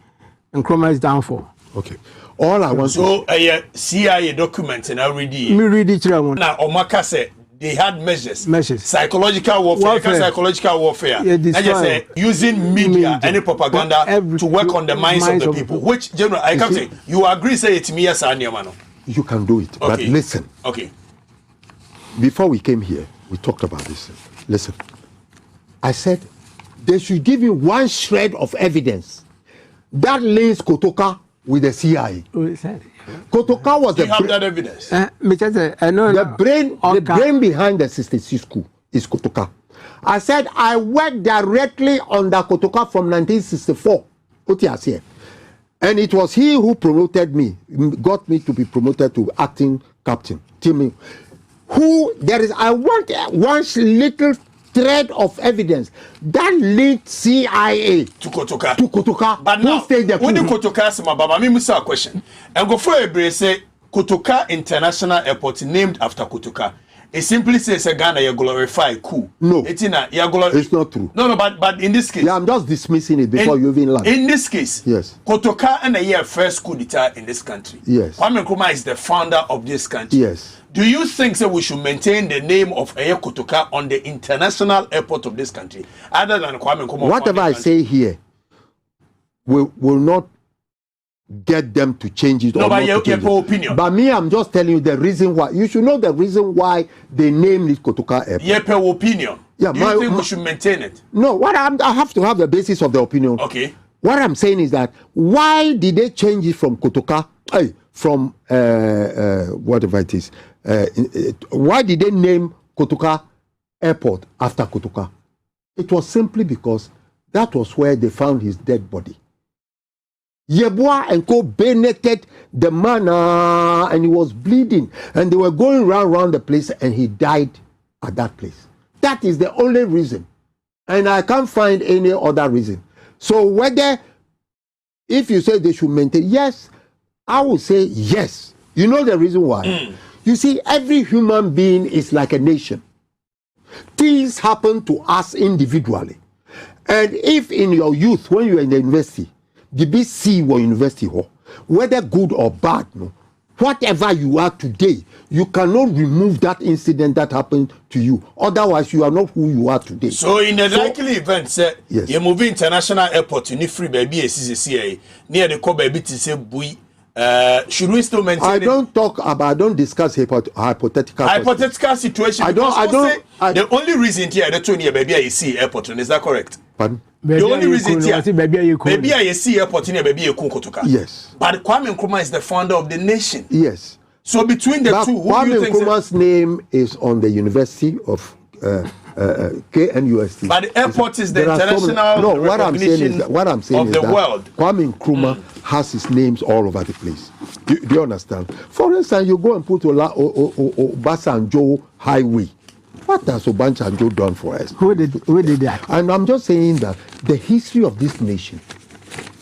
Nkrumah's downfall.
Okay. All I want
so CIA document and I read it.
Me read it now.
Now Omaka said they had measures. Psychological warfare. Psychological warfare. Yeah, just say using media any propaganda to work on the minds of the people. Which general I can say you agree say it me yes mano.
You can do it. Okay. But listen.
Okay.
Before we came here, we talked about this. Listen. I said they should give you one shred of evidence that links Kotoka with the CIA. Kotoka was
the have that evidence.
The brain behind the 66 coup is Kotoka. I said I worked directly under Kotoka from 1964. And it was he who promoted me, got me to be promoted to acting captain. I want one little thread of evidence that linked CIA
to Kotoka.
But
now, when the Kotoka Baba, me musa question. And go for a say Kotoka International Airport named after Kotoka. It simply says a Ghana you glorify coup.
No,
it's
not true.
No, but in this case,
yeah, I'm just dismissing it before you even land.
In this case,
yes,
Kotoka and the year first coup d'etat in this country.
Yes,
Kwame Nkrumah is the founder of this country.
Yes.
Do you think that we should maintain the name of Eye Kotoka on the international airport of this country, other than Kwame Nkrumah?
Whatever I say here will not get them to change it.
No, but your opinion.
But me, I'm just telling you the reason why. You should know the reason why they named it Kotoka Airport.
Your opinion.
Yeah,
Do you think we should maintain it?
No, I have to have the basis of the opinion.
Okay.
What I'm saying is that why did they change it from Kotoka? From whatever it is. Why did they name Kotoka Airport after Kotoka? It was simply because that was where they found his dead body. Yeboah and Co. bayoneted the man and he was bleeding. And they were going around the place and he died at that place. That is the only reason. And I can't find any other reason. So if you say they should maintain, yes, I would say yes. You know the reason why? You see, every human being is like a nation. Things happen to us individually. And if in your youth, when you are in the university, the BC or university hall, whether good or bad, no, whatever you are today, you cannot remove that incident that happened to you. Otherwise, you are not who you are today.
So, in a likely event, say, yes, you move international airport, you need free baby, near the core baby to say, boy. Should we still maintain?
I don't discuss hypothetical
situation. The only reason here the 2 year baby I see airport, is that correct?
Pardon?
The only reason here baby I see airport in baby Kotoka.
Yes.
But Kwame Nkrumah is the founder of the nation.
Yes.
So between the two,
Kwame Nkrumah's name is on the University of KNUST.
But the airport is the international
what I'm saying is that
world.
Kwame Nkrumah has his names all over the place. Do you understand? For instance, you go and put Obasanjo Highway. What has Obasanjo done for us?
Who did that?
And I'm just saying that the history of this nation,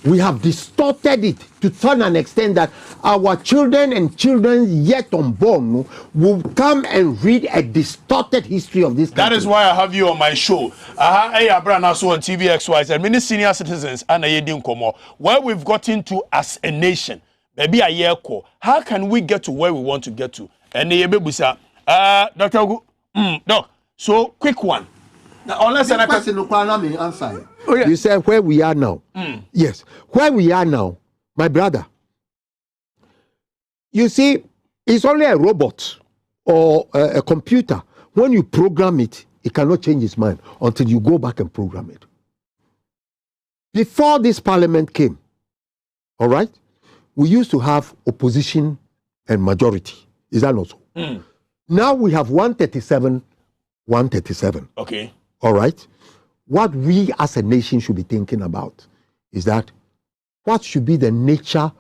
we have distorted it to such an extent that our children and children yet unborn will come and read a distorted history of this country.
That is why I have you on my show. Hey, Abranaa, so on Tvxyz, and many senior citizens, and where we've gotten to as a nation. Maybe a year ago, how can we get to where we want to get to? And Dr. Ogu, no. So quick one. Now, unless I
can answer. Oh, yeah. You said where we are now. Yes, where we are now, my brother. You see, it's only a robot or a computer. When you program it, it cannot change its mind until you go back and program it. Before this parliament came, all right, we used to have opposition and majority. Is that not so? Now we have 137.
Okay.
All right. What we as a nation should be thinking about is that what should be the nature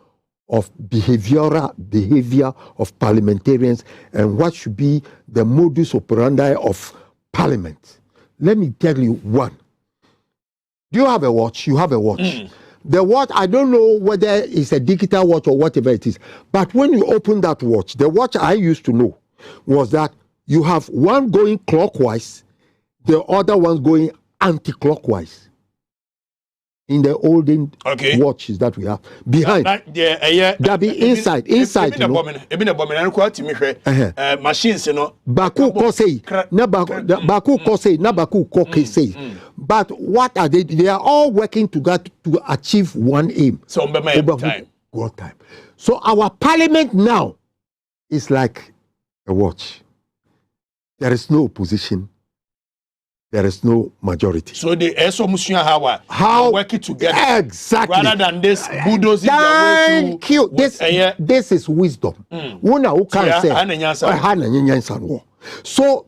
of behavior of parliamentarians and what should be the modus operandi of parliament. Let me tell you one. Do you have a watch? You have a watch. The watch, I don't know whether it's a digital watch or whatever it is, but when you open that watch, the watch I used to know was that you have one going clockwise, the other one going anti-clockwise. In the olden watches that we have behind, that be inside.
Machines, you know.
Baku kosei, na baku kosei, na baku kokesei. But what are they? They are all working together to achieve one aim.
So
time. So our parliament now is like a watch. There is no opposition. There is no majority.
So the how working together
exactly
rather than this bulldozing
Thank you. This is wisdom. So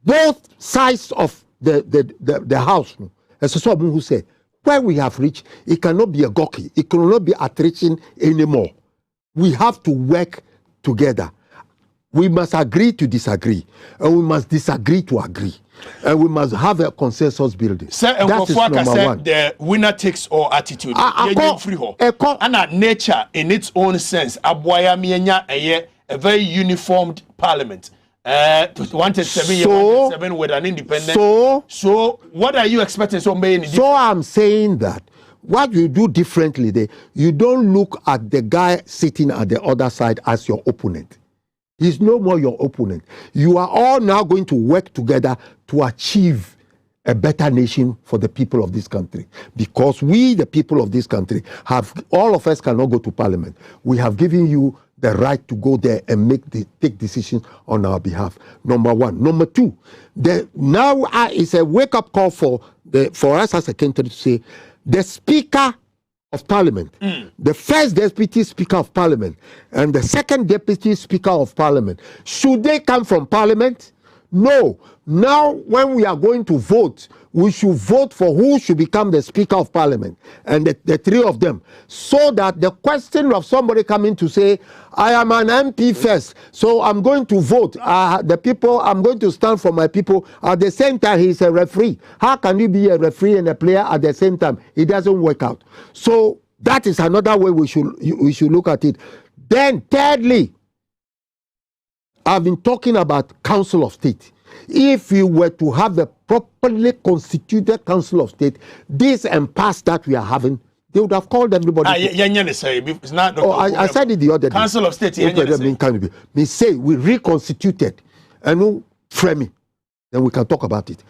both sides of the house, as someone who said, where we have reached, it cannot be a gawky, it cannot be attrition anymore. We have to work together. We must agree to disagree, and we must disagree to agree. And we must have a consensus building. That is number one.
The winner takes all attitude. And nature, in its own sense, a very uniformed parliament. 137 with an independent. So what are you expecting? So
I'm saying that what you do differently there, you don't look at the guy sitting at the other side as your opponent. He's no more your opponent. You are all now going to work together to achieve a better nation for the people of this country. Because we, the people of this country, all of us cannot go to parliament. We have given you the right to go there and take decisions on our behalf. Number one. Number two, now it's a wake-up call for us as a country to say, the Speaker of Parliament, the first Deputy Speaker of Parliament, and the second Deputy Speaker of Parliament, should they come from Parliament? No. Now, when we are going to vote, we should vote for who should become the Speaker of Parliament, and the three of them, so that the question of somebody coming to say, I am an MP first, so I'm going to vote. The people, I'm going to stand for my people. At the same time, he's a referee. How can you be a referee and a player at the same time? It doesn't work out. So that is another way we should look at it. Then, thirdly, I've been talking about Council of State. If you were to have a properly constituted Council of State, this impasse that we are having They would have called everybody.
It's not.
I said it the other day.
Council of State.
Me say we reconstituted and no framing. Then we can talk about it.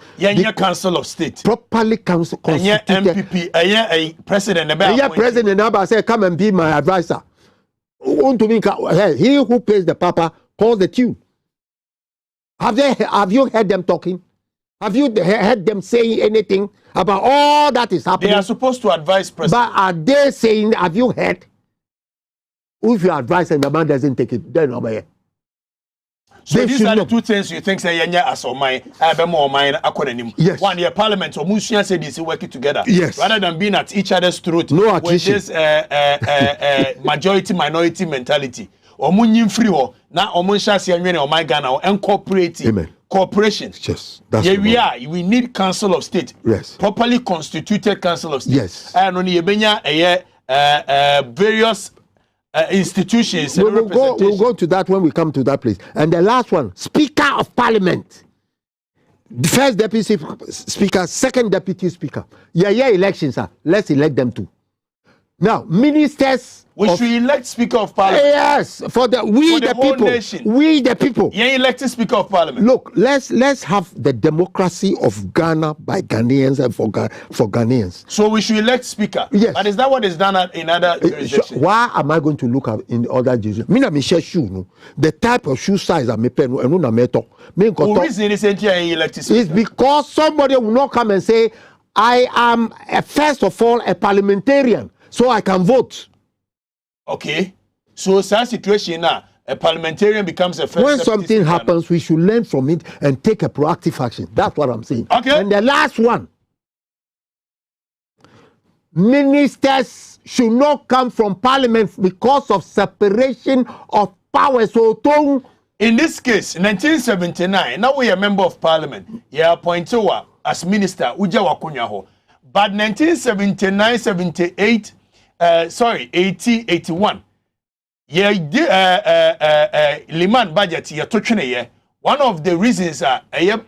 Council of State.
Properly constituted.
MPP. President.
President say, come and be my advisor. Hey, he who pays the papa calls the tune. Have you heard them talking? Have you heard them saying anything about all that is happening?
They are supposed to advise president.
But are they saying, have you heard? If you advise and the man doesn't take it, then over here.
So these are the two things you think say yenya as or my
yes.
One year parliament or Musian said this working together.
Yes.
Rather than being at each other's throat
with
this majority minority mentality. Or munyim free ho na omunsha se anwene o my Ghana or incorporating corporation.
Yes. That's
we need Council of State.
Yes.
Properly constituted Council of State.
Yes.
And on yebenya various institutions.
We'll go to that when we come to that place. And the last one, Speaker of Parliament. The first deputy speaker, second deputy speaker. Elections are. Let's elect them too. Now, ministers.
We should elect Speaker of Parliament.
Yes, for the
whole
people.
Nation.
We the people.
Elected Speaker of Parliament.
Look, let's have the democracy of Ghana by Ghanaians and for Ghanaians.
So we should elect Speaker.
Yes.
But is that what is done in other jurisdictions?
Why am I going to look at in other jurisdictions? Me na me share shoe no. The type of shoe size I me pen and na me talk. Me
the reason is
it's because somebody will not come and say I am first of all a parliamentarian, so I can vote.
Okay, so such situation now, a parliamentarian becomes a first.
When something happens, we should learn from it and take a proactive action. That's what I'm saying.
Okay.
And the last one, ministers should not come from parliament because of separation of powers. So,
in this case, in 1979, now we are a member of parliament. Yeah, appointed as minister, Uja Wakunyaho. But 1979, 78. 80, 81. Liman budget ye touching ye. One of the reasons are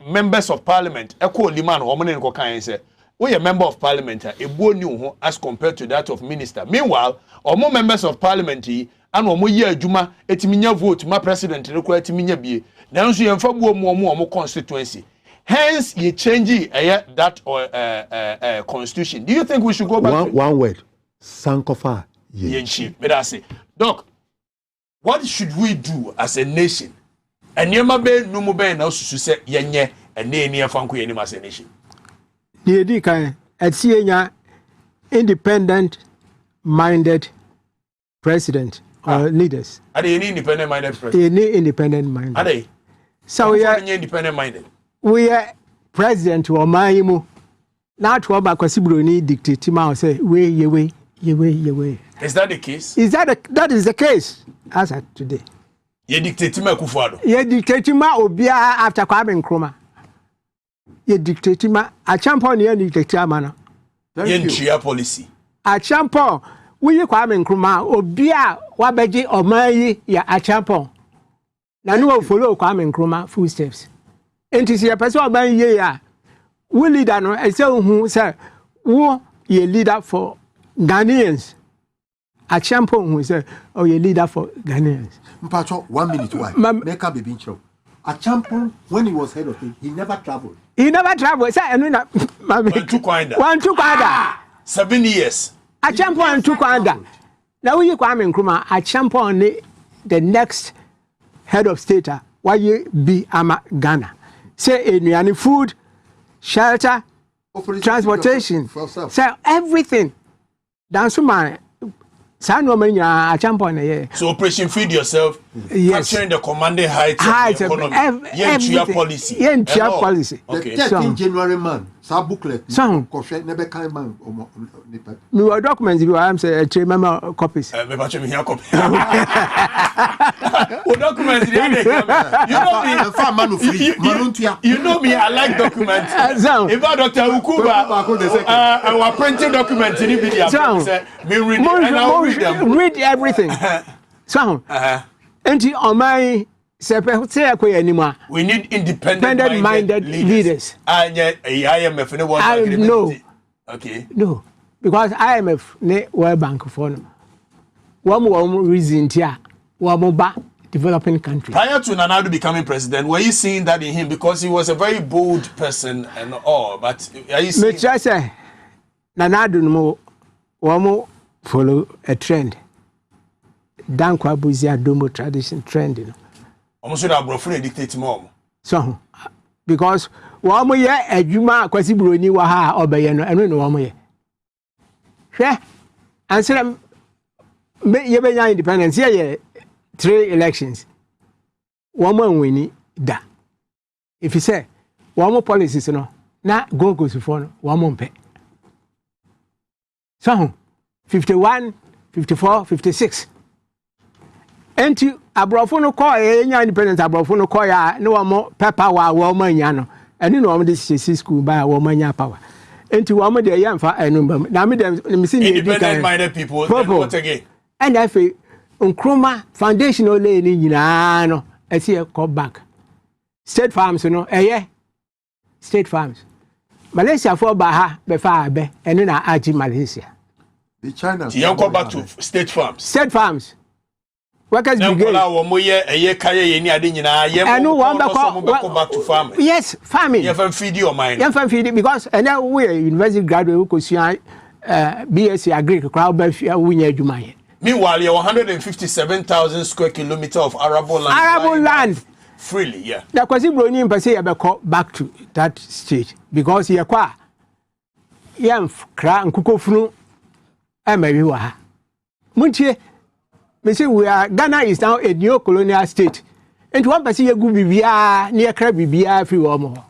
members of parliament. Echo Liman Homonin Kokan say, we are member of parliament, a bo new as compared to that of minister. Meanwhile, more members of parliament and omo ye juma etiminya vote my president require etiminya bie. Now so yemfa bo mo constituency. Hence ye change that constitution. Do you think we should go back
one word? Sankofa
Yenchi. But I say, Doc, what should we do as a nation? And Yamabe Numube now say Yenye and Nenia Fanku Yenima as a nation.
The Edika at Siena independent minded president or leaders.
Are they independent minded president?
Independent minded.
Are they?
So we are
independent minded.
We are president or Maimu. Not what about Kwasibroni dictate to say, way.
Is that the case?
That is the case as at today.
Ye dictate me Kufuado.
Ye dictate ma obia after Kwame Nkrumah. Ye dictate ma a champion ye dictate mana.
Ye ntia policy.
A champion we Kwame Nkrumah obia wabeji omayi ya a champion. Na no follow Kwame Nkrumah footsteps. Enti se person oban ye ya we leader no e say hu say wo ye leader for Ghanaians. A champion who said, oh, you're leader for Ghanaians.
Mpacho, 1 minute, why? Make up a bench. A champion, when he was head of it, he never traveled.
Say, I know one took under
7 years.
A champion took under. Now you come in Kruma, a champion, the next head of state, why you be Ama Ghana. Say, in any food, shelter, transportation, say everything. That's my son woman a champion.
So operation feed yourself,
yes.
Capturing the commanding heights of the economy. Policy.
Policy.
Okay. The 13th January man, sa booklet.
So
never kind man.
We were documents you am say remember copies.
Me batch me here copy. What documents you know me, I like documents. If I Dr. Ukuba our printing documents in video me read and I'll read them.
Read everything. So and on my
we need independent-minded leaders. And yet, IMF no.
Okay. No. because IMF ne World Bank for no. One reason here, one developing country.
Prior to Nana Addo becoming president, were you seeing that in him because he was a very bold person and all? But are you seeing?
Me say Nana Addo no one follow a trend. Dankwa Buzia Domo tradition trend, you know.
Almost should have brought dictate more.
So, because one more year, a Juma Quasibro ni waha or Bayano, and we know one more year. Sure, answer them. Yebenya independence here, 3 elections. One more winning da. If you say one more policies, no, na go to phone, one more pay. So, 51, 54, 56. And to Abrofono call independence, Abrofono call ya no more pepper while woman yano, and you know this is school by a woman ya power. And to one of the young fire and number. Now,
independent minded people, what again?
And I feel Nkrumah foundational lady, you know, I see a call back. State Farms, you know, State Farms. Malaysia for Baha, Befa, and then I add Malaysia.
The China.
You go back to State Farms.
State Farms. Workers
brigade. And no one back to farming.
Yes, farming.
You have feed your mind.
You have feed because and now we are university graduate who could see BSc Agri crowd by winning Jumai.
Meanwhile, you 157,000 square kilometers of arable land.
Arable land.
Freely, yeah.
That was it, Brony, and say about back to that stage because he acquired Yam Kra and Kuko Fru and maybe Waha. Munche, me say we are Ghana is now a neo colonial state. And one person you go be near Crabby be every more.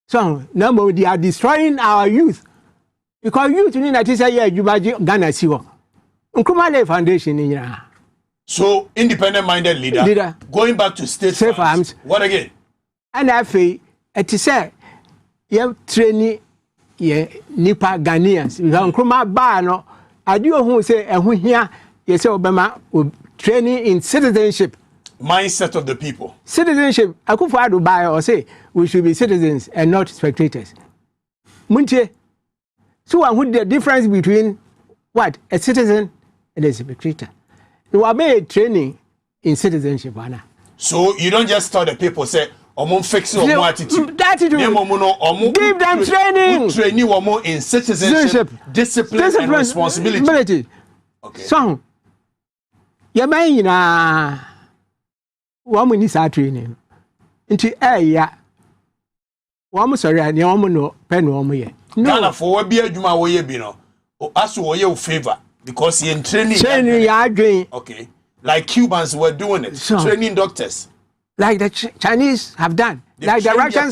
So now they are destroying our youth. Because youth in that is a year you buy Ghana Siwo. Nkrumah Foundation in ya.
So independent-minded leader going back to state farms. What again?
And I feel it is say you training Nipa Ghanaians. Because Nkrumah ba no, I do who say and who here you say Obama training in citizenship.
Mindset of the people.
Citizenship. I could find to buy or say we should be citizens and not spectators. Munche. So I would the difference between what a citizen and a spectator. You are made training in citizenship, Anna.
So you don't just tell the people say, fix your attitude.
Give them training.
Train you in citizenship, discipline and responsibility. Okay.
So, you may na woman is our training. Into a one sorry, and your woman no pen woman.
No, for what be a Juma way, Bino. Ask your favor because you're in training. Okay. Like Cubans were doing it. So, training doctors.
Like the Chinese have done. Like the Russians